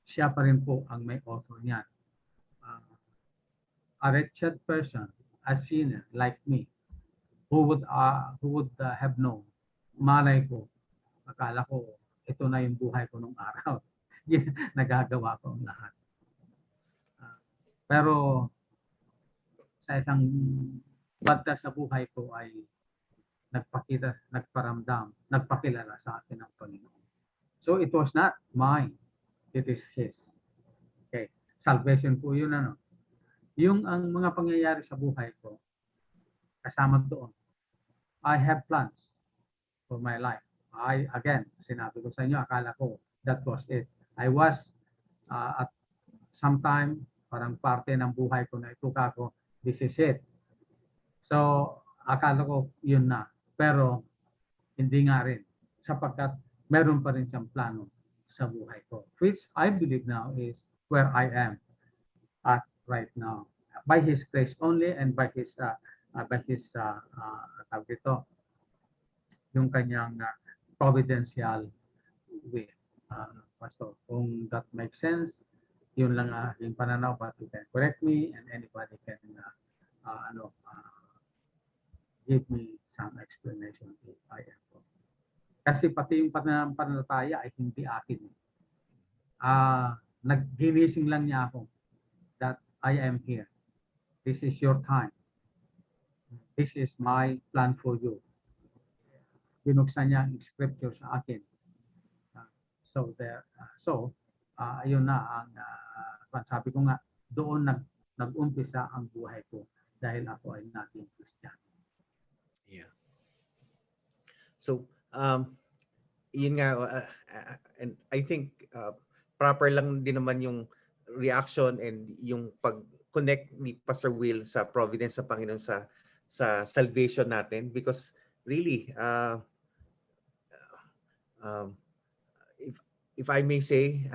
siya pa rin po ang may author niyan. A wretched person, a sinner like me, who would have known, malay ko, akala ko, ito na yung buhay ko nung araw. Nagagawa ko ang lahat. Pero sa isang banda sa buhay ko ay nagparamdam, nagpakilala sa akin ng Panginoon. So it was not mine, it is His. Okay, salvation po yun Yung ang mga pangyayari sa buhay ko, kasama doon. I have plans for my life. Again, sinabi ko sa inyo, akala ko that was it. I was at some time, parang parte ng buhay ko na ituka ko, this is it. So, akala ko yun na. Pero, hindi nga rin. Sapagkat meron pa rin siyang plano sa buhay ko. Which I believe now is where I am at right now. By His grace only and by His yung kanyang providential way. Pastor, kung that makes sense, yun lang yung pananaw, but you can correct me and anybody can give me some explanation if I am wrong. Kasi pati yung pananampalataya ay hindi akin. Nagginising lang niya ako that I am here. This is your time. This is my plan for you. Binuksan niya ang scripture sa akin. Ayun na ang Sabi ko nga, doon nag-umpisa ang buhay ko dahil ako ay naging Christian. Yeah. So, yun nga, and I think proper lang din naman yung reaction and yung pag-connect ni Pastor Will sa providence sa Panginoon sa salvation natin, because really, if I may say,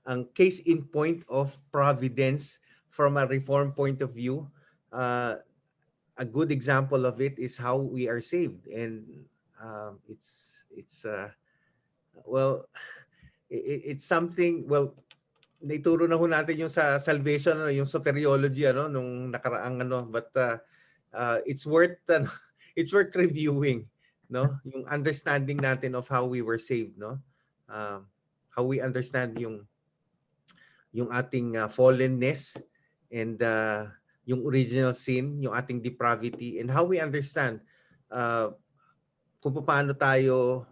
ang case in point of providence from a reform point of view, a good example of it is how we are saved. And it's well, it's something, well, naituro na ho natin yung sa salvation, yung soteriology nung nakaraang but it's worth it's worth reviewing, yung understanding natin of how we were saved, how we understand yung ating fallenness, and yung original sin, yung ating depravity, and how we understand kung paano tayo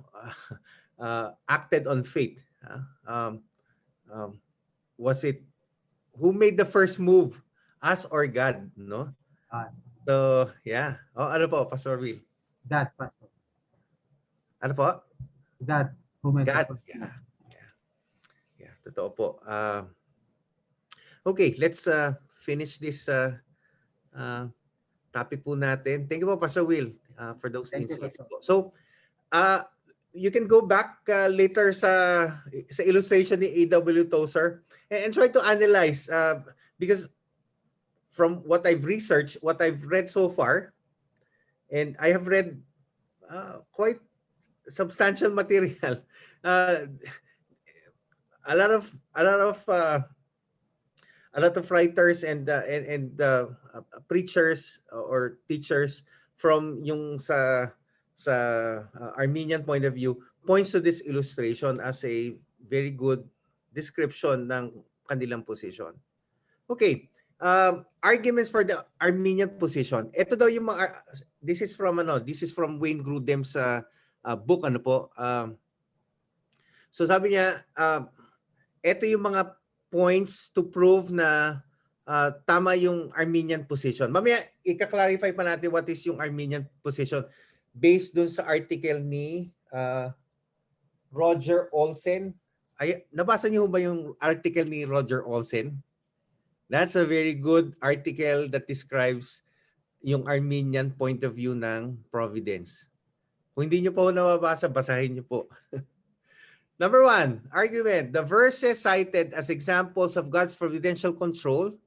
acted on faith. Was it, who made the first move, us or God, no? So, yeah. Ano po, Pastor Will? God, Pastor. Ano po? God, who made the God. first move. Yeah, totoo po. Okay, let's finish this topic po natin. Thank you po, Pastor Will, for those Thank you, insights Pastor. po. So, you can go back later sa illustration ni A.W. Tozer and try to analyze, because from what I've researched, what I've read so far, and I have read quite substantial material. A lot of writers and preachers or teachers from yung sa Armenian point of view points to this illustration as a very good description ng kanilang position. Okay, arguments for the Armenian position. Ito daw yung mga, this is from Wayne Grudem's book, so sabi niya, ito yung mga points to prove na tama yung Armenian position. Mamaya, ika-clarify pa natin what is yung Armenian position based dun sa article ni Roger Olsen. Nabasa niyo ba yung article ni Roger Olsen? That's a very good article that describes yung Armenian point of view ng Providence. Kung hindi niyo po nababasa, basahin niyo po. Number 1, argument. The verses cited as examples of God's providential control,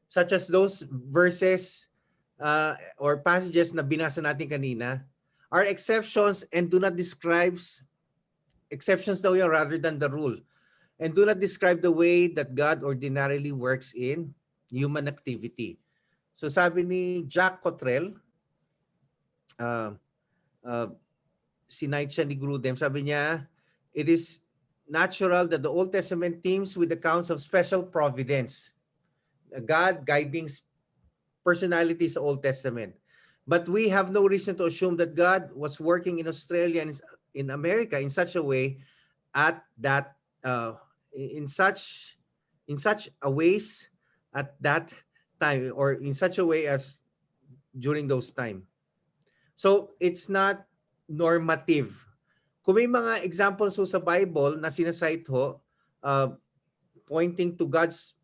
such as those verses or passages na binasa natin kanina, are exceptions and do not describe, exceptions daw yun rather than the rule, and do not describe the way that God ordinarily works in human activity. So sabi ni Jack Cottrell, sinite siya ni Grudem, sabi niya, it is natural that the Old Testament teems with accounts of special providence, God guiding personalities sa Old Testament. But we have no reason to assume that God was working in Australia and in America in such a way at that in such a ways at that time, or in such a way as during those time. So it's not normative. Kung may mga examples sa Bible na sinasite ho, pointing to God's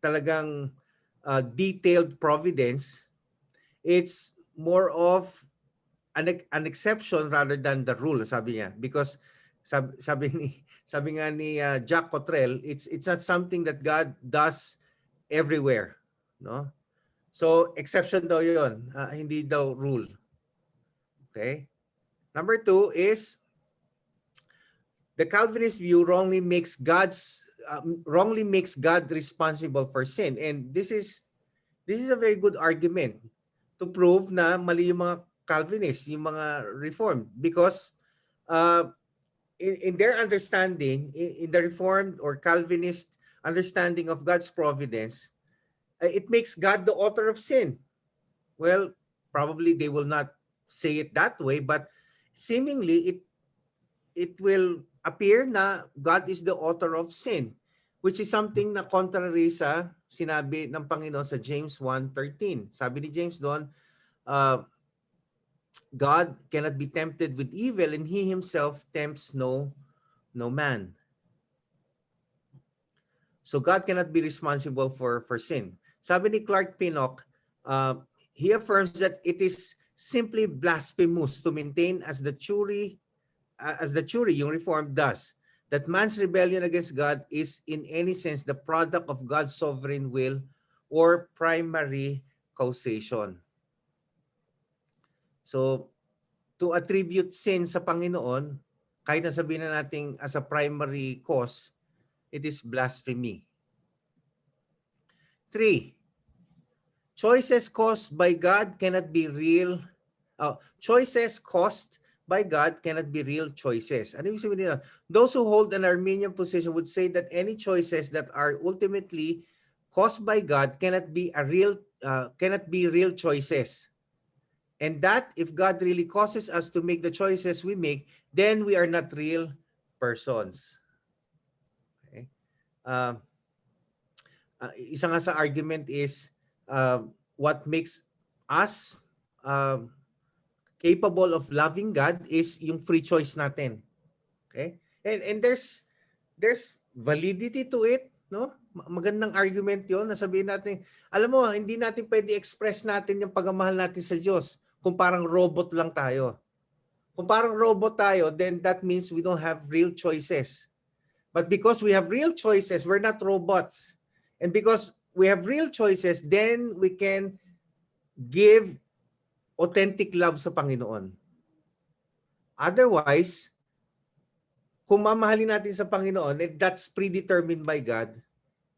talagang detailed providence, it's more of an exception rather than the rule, sabi niya. Because sabi nga ni Jack Cottrell, it's not something that God does everywhere, no? So exception daw 'yon, hindi daw rule. Okay? Number 2 is the Calvinist view wrongly makes God responsible for sin, and this is a very good argument to prove na mali yung mga Calvinist, yung mga Reformed, because in their understanding, in the Reformed or Calvinist understanding of God's providence, it makes God the author of sin. Well, probably they will not say it that way, but seemingly it will appear na God is the author of sin. which is something na contrary sa sinabi ng Panginoon sa James 1:13. Sabi ni James doon, God cannot be tempted with evil, and he himself tempts no man. So God cannot be responsible for sin. Sabi ni Clark Pinnock, he affirms that it is simply blasphemous to maintain as the Curie, yung Reformed does, that man's rebellion against God is in any sense the product of God's sovereign will or primary causation. So, to attribute sin sa Panginoon, kahit na sabihin na natin as a primary cause, it is blasphemy. 3. Choices caused by God cannot be real. Choices caused by God cannot be real choices. Ano ibig sabihin nila? Those who hold an Arminian position would say that any choices that are ultimately caused by God cannot be real choices. And that if God really causes us to make the choices we make, then we are not real persons. Okay? Isa nga sa argument is what makes us capable of loving God is yung free choice natin. Okay? And there's validity to it, no? Magandang argument 'yon na sabihin natin, alam mo, hindi natin pwede express natin yung pagmamahal natin sa Diyos kung parang robot lang tayo. Kung parang robot tayo, then that means we don't have real choices. But because we have real choices, we're not robots. And because we have real choices, then we can give authentic love sa Panginoon. Otherwise, kung mamahalin natin sa Panginoon, and that's predetermined by God,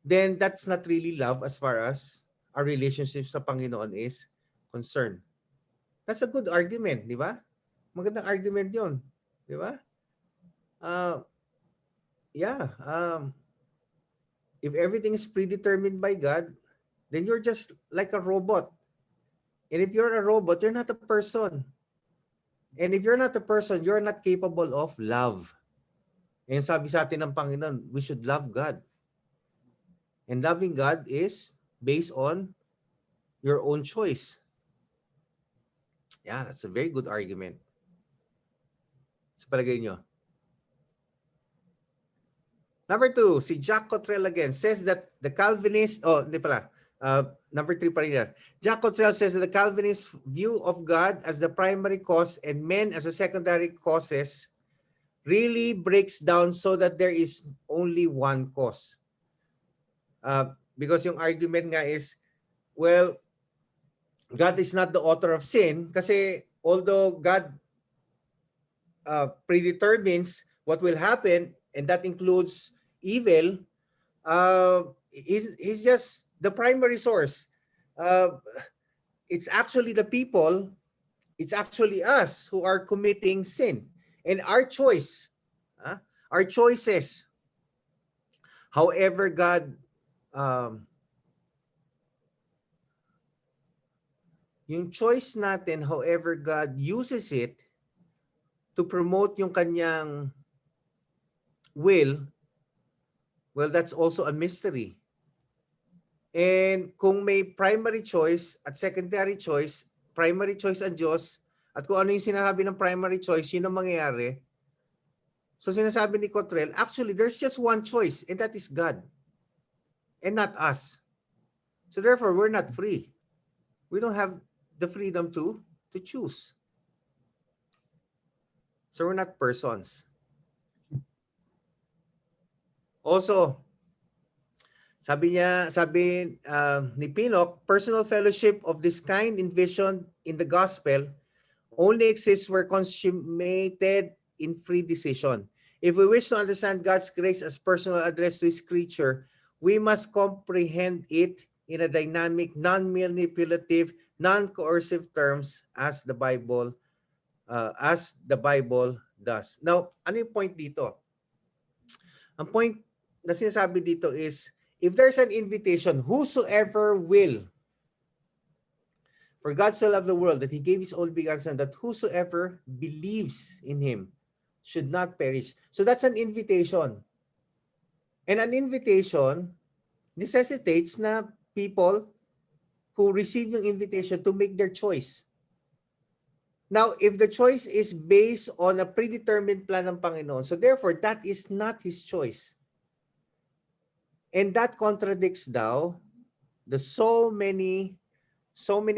then that's not really love as far as our relationship sa Panginoon is concerned. That's a good argument, di ba? Magandang argument yun. Di ba? If everything is predetermined by God, then you're just like a robot. And if you're a robot, you're not a person. And if you're not a person, you're not capable of love. And sabi sa atin ng Panginoon, we should love God. And loving God is based on your own choice. Yeah, that's a very good argument. Sa palagay nyo. Number 2, si Jack Cottrell again says that the Calvinist, number 3 pa rin yan. Jack Cottrell says that the Calvinist view of God as the primary cause and men as a secondary causes really breaks down so that there is only one cause. Because yung argument nga is, well, God is not the author of sin kasi although God predetermines what will happen, and that includes evil, he's just the primary source. It's actually the people, it's actually us who are committing sin. And our choice, our choices, however God yung choice natin, however God uses it to promote yung kanyang will, well, that's also a mystery. And kung may primary choice at secondary choice, primary choice ang Diyos, at kung ano yung sinasabi ng primary choice, yun ang mangyayari. So sinasabi ni Cottrell, actually, there's just one choice, and that is God, and not us. So therefore, we're not free. We don't have the freedom to choose. So we're not persons. Also, sabi ni Pinnock, personal fellowship of this kind envisioned in the gospel only exists where consummated in free decision. If we wish to understand God's grace as personal address to his creature, we must comprehend it in a dynamic, non-manipulative, non-coercive terms as the Bible does. Now, ano yung point dito? Ang point na sinasabi dito is, if there's an invitation, whosoever will, for God so loved the world that he gave his only begotten Son, that whosoever believes in him should not perish. So that's an invitation. And an invitation necessitates na people who receive yung invitation to make their choice. Now, if the choice is based on a predetermined plan ng Panginoon, so therefore, that is not His choice. And that contradicts daw the so many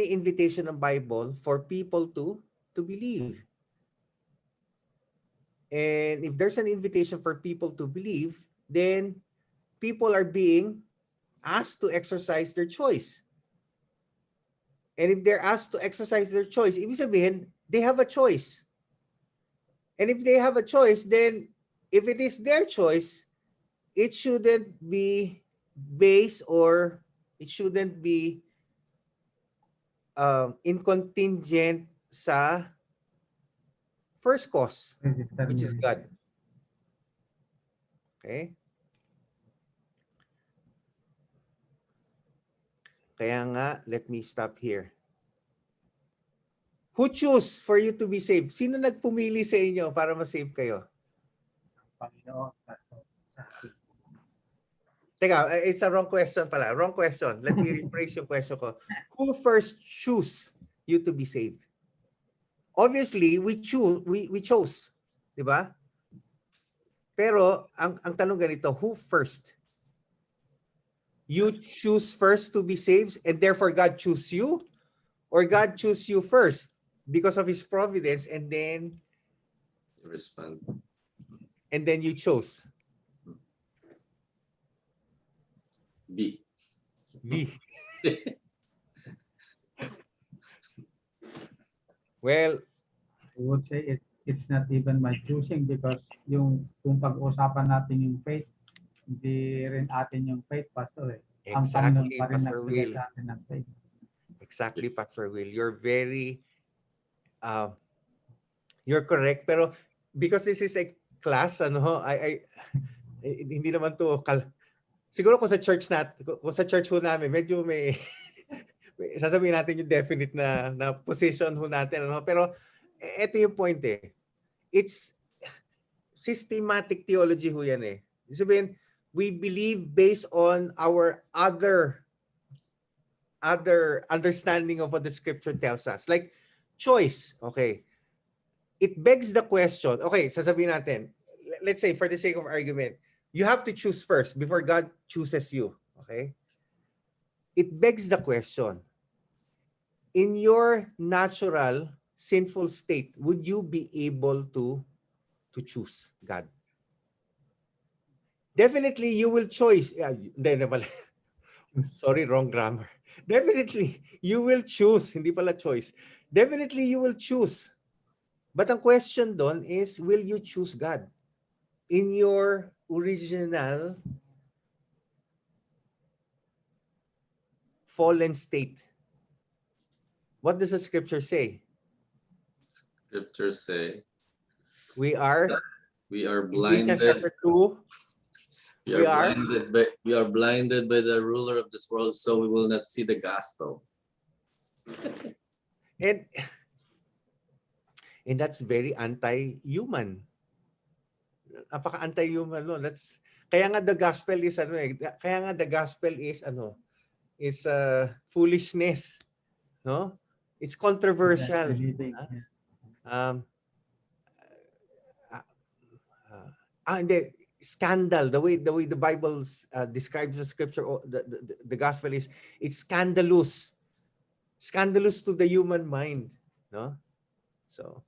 invitation ng Bible for people to believe. And if there's an invitation for people to believe, then people are being asked to exercise their choice. And if they're asked to exercise their choice, ibig sabihin, they have a choice. And if they have a choice, then if it is their choice, it shouldn't be based or it shouldn't be incontingent sa first cause, which is God. Okay? Kaya nga, let me stop here. Who choose for you to be saved? Sino nagpumili sa inyo para ma-save kayo? Panginoon, Pastor, sa akin. Teka, it's a wrong question pala. Wrong question. Let me rephrase yung question ko. Who first choose you to be saved? Obviously, we chose. Di ba? Pero, ang tanong ganito, who first? You choose first to be saved and therefore God choose you? Or God choose you first because of His providence and then Respond. you chose? B. B. Well, I would say it's not even my choosing because kung pag-usapan natin yung faith, hindi rin atin yung faith, Pastor. Ang Panginoon exactly, pa rin Pastor nagbigay Will. sa atin ng faith. Exactly, Pastor Will. You're correct. Pero because this is a class, hindi naman to siguro kung sa church ho namin, medyo may sasabihin natin yung definite na position ho natin, pero ito yung point eh. It's systematic theology ho yan eh. Sabihin, we believe based on our other understanding of what the scripture tells us. Like choice, okay. It begs the question, okay, sasabihin natin, let's say for the sake of argument, you have to choose first before God chooses you, okay? It begs the question, in your natural sinful state, would you be able to choose God? Definitely you will choose. Sorry, wrong grammar. Definitely you will choose, hindi pala choice. Definitely you will choose. But ang question doon is, will you choose God in your original fallen state? What does the scripture say? Scriptures say We are blinded. Chapter 2. We are blinded by the ruler of this world, so we will not see the gospel. And that's very anti-human. Napaka-anti-human, no? Kaya nga the gospel is foolishness, no? It's controversial. Hindi, scandal. The way the Bible describes the scripture, the gospel is, it's scandalous to the human mind, no? So,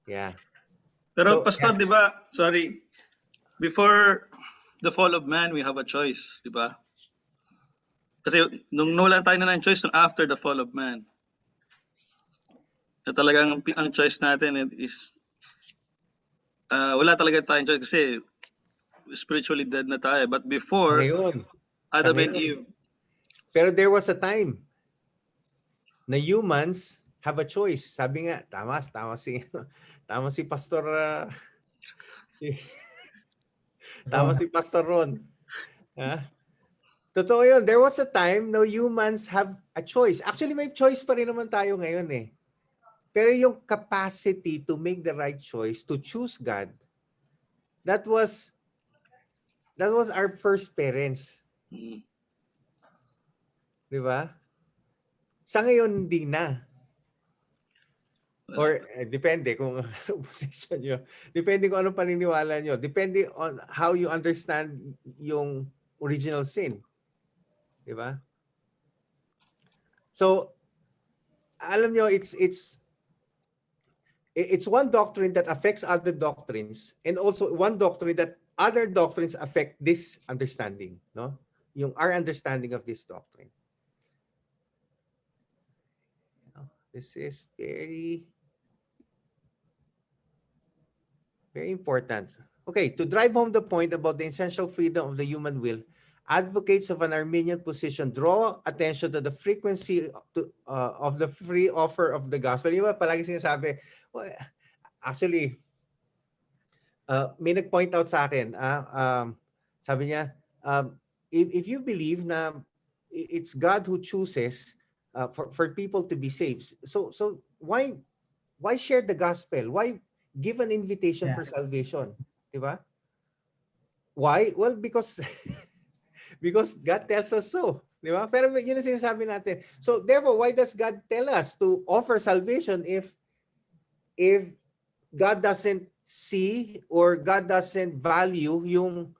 yeah. Pero So, Pastor, di ba, sorry, before the fall of man, we have a choice, di ba? Kasi nung nawalan tayo na ng choice, after the fall of man, na talagang ang choice natin is, wala talaga tayong choice kasi spiritually dead na tayo. But before, ngayon, Adam and Eve. Pero there was a time na humans have a choice. Sabi nga, tama si Pastor si Pastor Ron. Totoo yun. There was a time no humans have a choice. Actually, may choice pa rin naman tayo ngayon eh. Pero yung capacity to make the right choice, to choose God, that was That was our first parents. Mm. Di ba? Sa ngayon, hindi na. Or depende kung ano position nyo. Depende kung anong paniniwala nyo. Depende on how you understand yung original sin. Di ba? So, alam nyo, it's one doctrine that affects other doctrines, and also one doctrine that other doctrines affect this understanding, no? Yung our understanding of this doctrine. This is very important. Okay, to drive home the point about the essential freedom of the human will, advocates of an Arminian position draw attention to the frequency of the free offer of the gospel. Di ba palagi sinasabi, well, actually, may nag-point out sa akin, sabi niya, if you believe na it's God who chooses for people to be saved, so why share the gospel? Why give an invitation for salvation? Diba? Why? Well, because because God tells us so. Diba? Pero yun ang sinasabi natin. So therefore, why does God tell us to offer salvation if God doesn't see or God doesn't value yung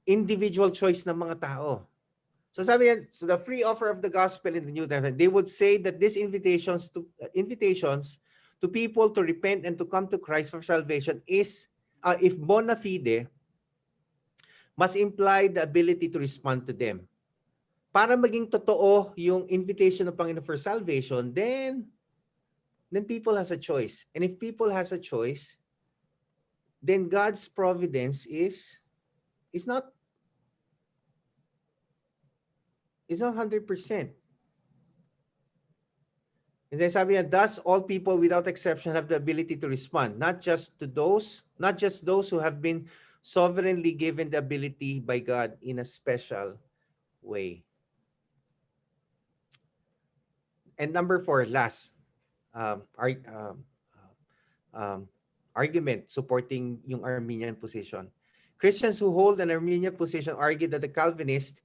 individual choice ng mga tao? So sabi yan, so the free offer of the gospel in the New Testament, they would say that these invitations to people to repent and to come to Christ for salvation is, if bona fide, must imply the ability to respond to them. Para maging totoo yung invitation ng Panginoon for salvation, then people has a choice. And if people has a choice, then God's providence is not 100%. And then sabi niya, thus all people without exception have the ability to respond, not just those who have been sovereignly given the ability by God in a special way. And number 4, last argument supporting yung Arminian position. Christians who hold an Arminian position argue that the Calvinist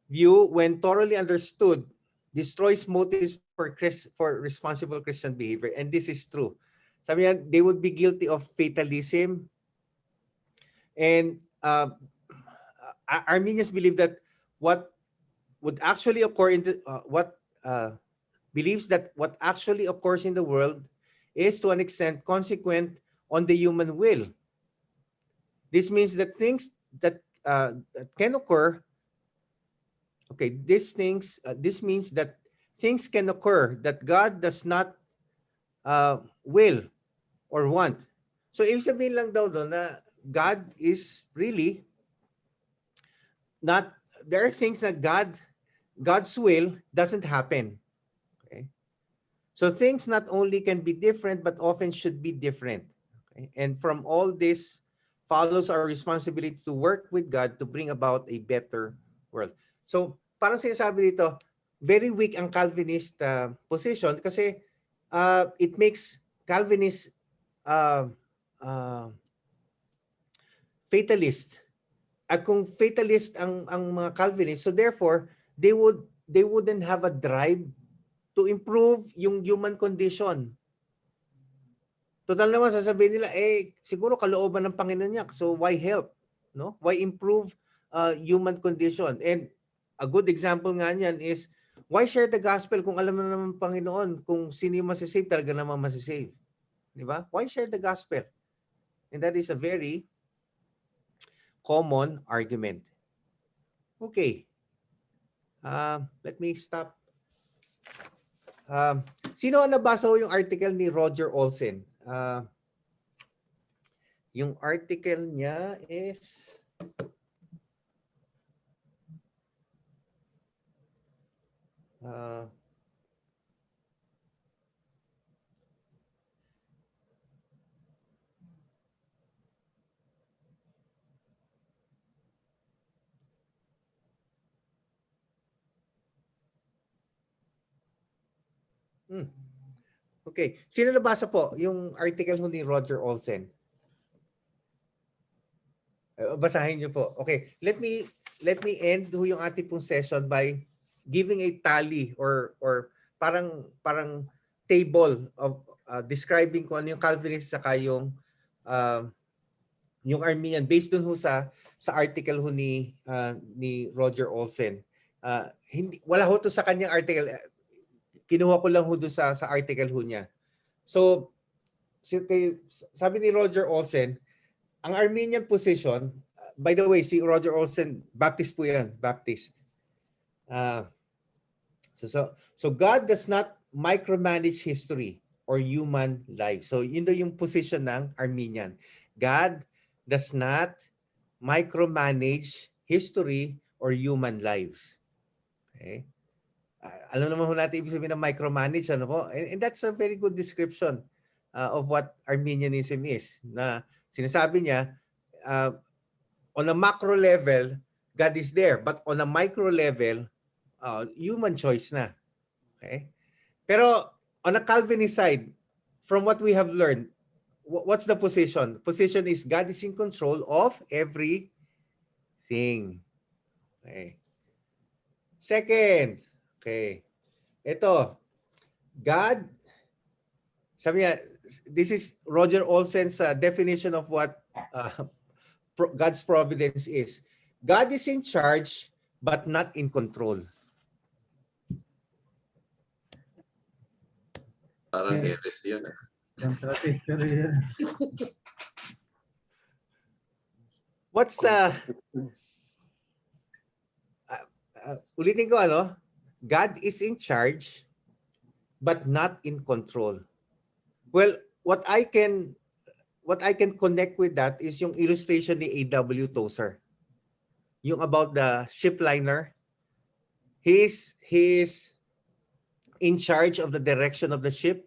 view, when thoroughly understood, destroys motives for responsible Christian behavior. And this is true. Sabi yan, they would be guilty of fatalism. And Arminians believe that what would actually occur in the believes that what actually occurs in the world is to an extent consequent on the human will. This means that things that can occur. Okay, this means that things can occur that God does not will or want. So ibig sabihin lang daw doon na God is really not, there are things that God's will doesn't happen. Okay? So things not only can be different but often should be different. Okay? And from all this follows our responsibility to work with God to bring about a better world. So parang sinasabi dito, very weak ang Calvinist position kasi it makes Calvinist fatalist. At kung fatalist ang mga Calvinist, so therefore they wouldn't have a drive to improve yung human condition. Total naman sasabihin nila, siguro kalooban ng Panginoon niya, so why help? No? Why improve human condition? And a good example nga niyan is, why share the gospel kung alam na naman Panginoon kung sino yung masisave, talaga naman masisave? Di ba? Why share the gospel? And that is a very common argument. Okay. Let me stop. Sino ang nabasa yung article ni Roger Olsen? Yung article niya is okay. Sino nabasa po yung article ni Roger Olsen? Basahin niyo po. Okay, let me end yung ating pong session by giving a tally or parang table of describing kung ano yung Calvinist saka yung Arminian based dun ho sa article ho ni Roger Olsen. Hindi wala ho to sa kanyang article. Kinuha ko lang ho doon sa article ho niya. So sabi ni Roger Olsen, ang Arminian position, by the way, si Roger Olsen, Baptist po yan, Baptist. So God does not micromanage history or human life. So yun daw yung position ng Arminian. God does not micromanage history or human lives. Okay? Alam naman ho natin ibig sabihin ng micromanage, ano po? And that's a very good description of what Arminianism is. Na sinasabi niya, on a macro level, God is there. But on a micro level, human choice na. Okay? Pero on a Calvinist side, from what we have learned, what's the position? Position is God is in control of everything. Okay. Second, okay. Ito, God, sabi niya, this is Roger Olsen's definition of what God's providence is. God is in charge, but not in control. Parang heresy yun. Contradictory yan. What's ulitin ko ano? God is in charge but not in control. Well, what I can connect with that is yung illustration ni A.W. Tozer. Yung about the ship liner. He's in charge of the direction of the ship.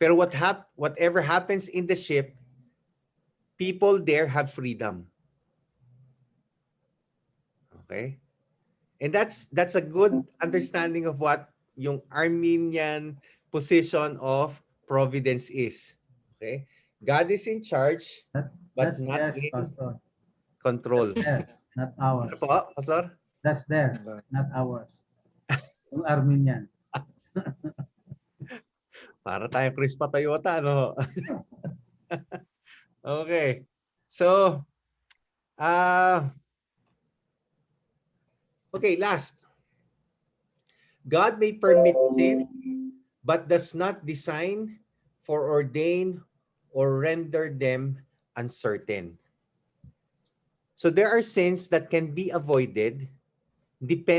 Pero whatever happens in the ship, people there have freedom. Okay? And that's a good understanding of what yung Arminian position of providence is. Okay? God is in charge, but That's not theirs, in Pastor. control. Theirs, not ours. Ano po, Pastor? That's theirs, not ours. Yung Arminian. Para tayong Chris Patayota, ano? Okay. So, okay, last. God may permit sin, but does not design, foreordain, or render them uncertain. So there are sins that can be avoided, it's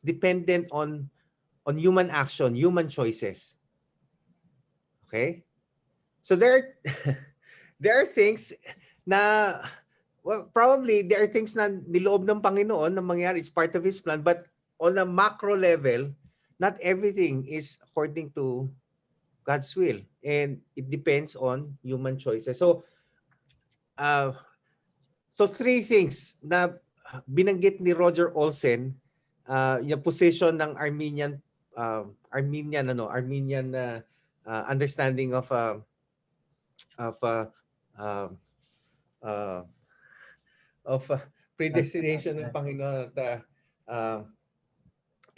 dependent on human action, human choices. Okay? So there are things na probably there are things na niloob ng Panginoon na mangyari, it's part of His plan, but on a macro level, not everything is according to God's will, and it depends on human choices. So three things na binanggit ni Roger Olsen, yung position ng Arminian understanding of predestination ng Panginoon at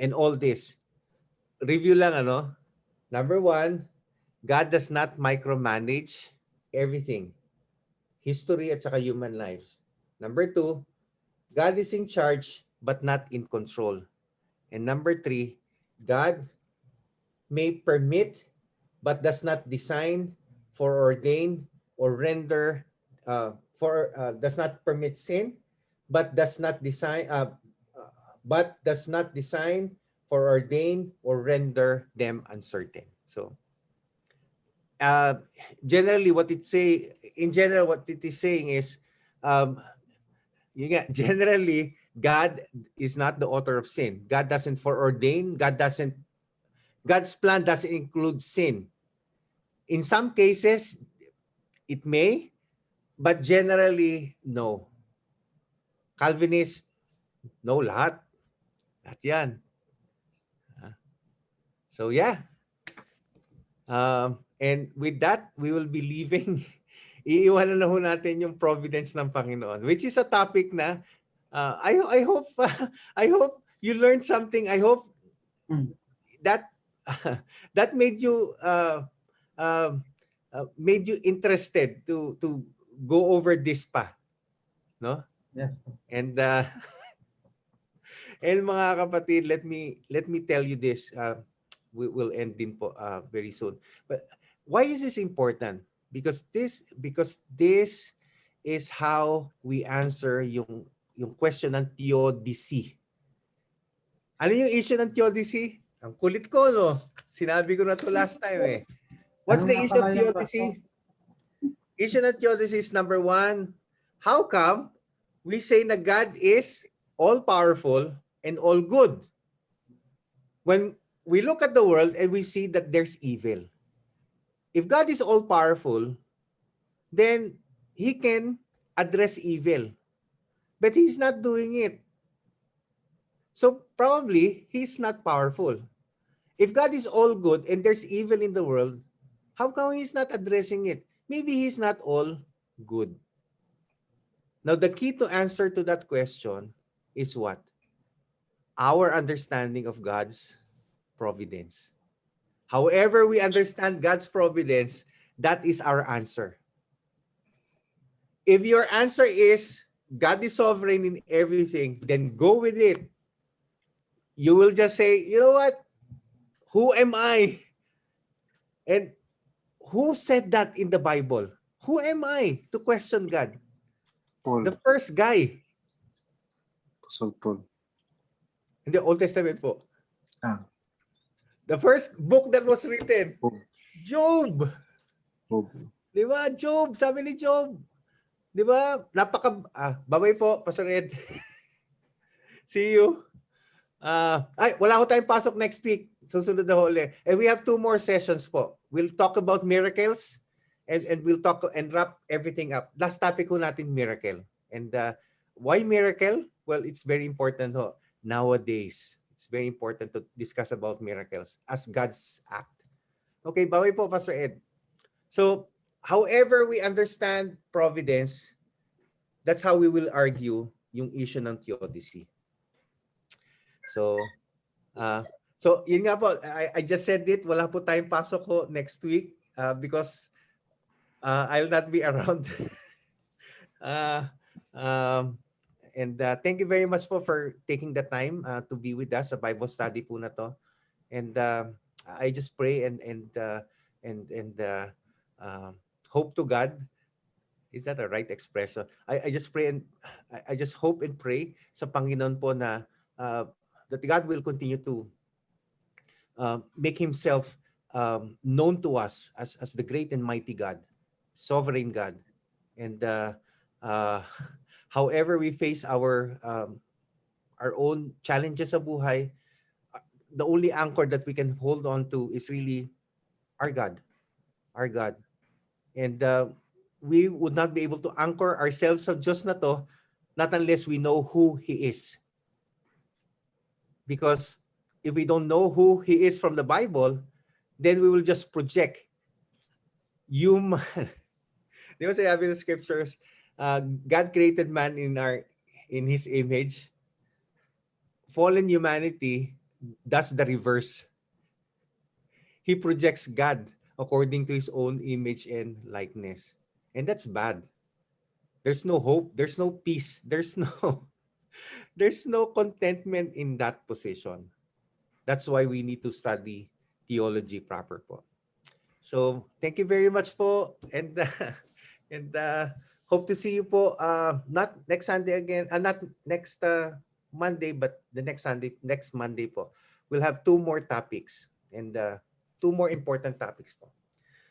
and all this. Review lang ano. Number one, God does not micromanage everything. History at saka human lives. Number two, God is in charge but not in control. And number three, God may permit but does not design, foreordain, or render does not permit sin, but does not design, foreordain, or render them uncertain. So, generally, what it is saying is, generally, God is not the author of sin. God doesn't foreordain. God's plan doesn't include sin. In some cases, it may, but generally, no. Calvinist, no, lahat. Lahat yan. So, yeah. And with that, we will be leaving iiwanan na ho natin yung providence ng Panginoon, which is a topic na I hope I hope you learned something. I hope that that made you interested to go over this pa, no? Yes. And and mga kapatid, let me tell you this. We will end din po very soon. But why is this important? Because this is how we answer yung question ng theodicy. Ano yung issue ng theodicy? Ang kulit ko, no? Sinabi ko na to last time eh. What's the issue of theodicy? Issue ng theodicy is number 1, how come we say na God is all-powerful and all good when we look at the world and we see that there's evil? If God is all-powerful, then He can address evil. But He's not doing it. So probably He's not powerful. If God is all good and there's evil in the world, how come He's not addressing it? Maybe He's not all good. Now, the key to answer to that question is what? Our understanding of God's providence. However we understand God's providence, that is our answer. If your answer is God is sovereign in everything, then go with it. You will just say, you know what? Who am I? And who said that in the Bible? Who am I to question God? Paul. The first guy. Apostle Paul. In the Old Testament po. Ah. The first book that was written. Job. Job. Job. Di ba? Job. Sabi ni Job. Di ba? Bye-bye po, Pastor Ed. See you. Wala ko tayong pasok next week. Susunod na huli. And we have 2 more sessions po. We'll talk about miracles and we'll talk and wrap everything up. Last topic ko natin, miracle. And why miracle? Well, it's very important ho. Nowadays. It's very important to discuss about miracles as God's act. Okay, bye-bye po, Pastor Ed. So, however we understand providence, that's how we will argue yung issue ng theodicy. So yun nga po, I just said it, wala po tayong pasok ko next week because I'll not be around. And thank you very much for taking the time to be with us sa Bible study po na to. And I just pray and hope to God. Is that a right expression? I just pray and I just hope and pray sa Panginoon po na that God will continue to make Himself known to us as the great and mighty God, sovereign God. And however we face our own challenges sa buhay, the only anchor that we can hold on to is really our God. Our God. And we would not be able to anchor ourselves sa Diyos na to not unless we know who He is. Because if we don't know who He is from the Bible, then we will just project human. Di ba sinabi ng scriptures, God created man in His image. Fallen humanity does the reverse. He projects God according to His own image and likeness. And that's bad. There's no hope. There's no peace. There's no contentment in that position. That's why we need to study theology proper po. So, thank you very much po. And hope to see you po not next Sunday again, not next Monday, but the next Monday po. We'll have 2 more topics and 2 more important topics po.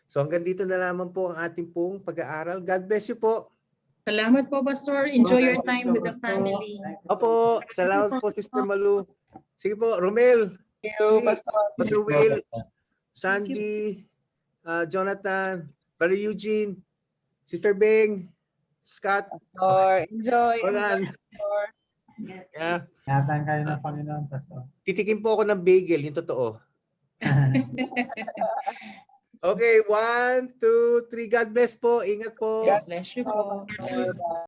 So hanggang dito na lamang po ang ating pong pag-aaral. God bless you po. Salamat po, Pastor. Enjoy your time with the family. Opo, salamat po, Sister Malu. Sige po, Romel. Thank you, Pastor Will, Sandy, Jonathan, Brother Eugene, Sister Beng, Scott. Enjoy. Roland. Yeah. Ingatan kayo ng Panginoon, Pastor. Titikim po ako ng bagel, yung totoo. Okay, 1, 2, 3. God bless po. Ingat po. God bless you po.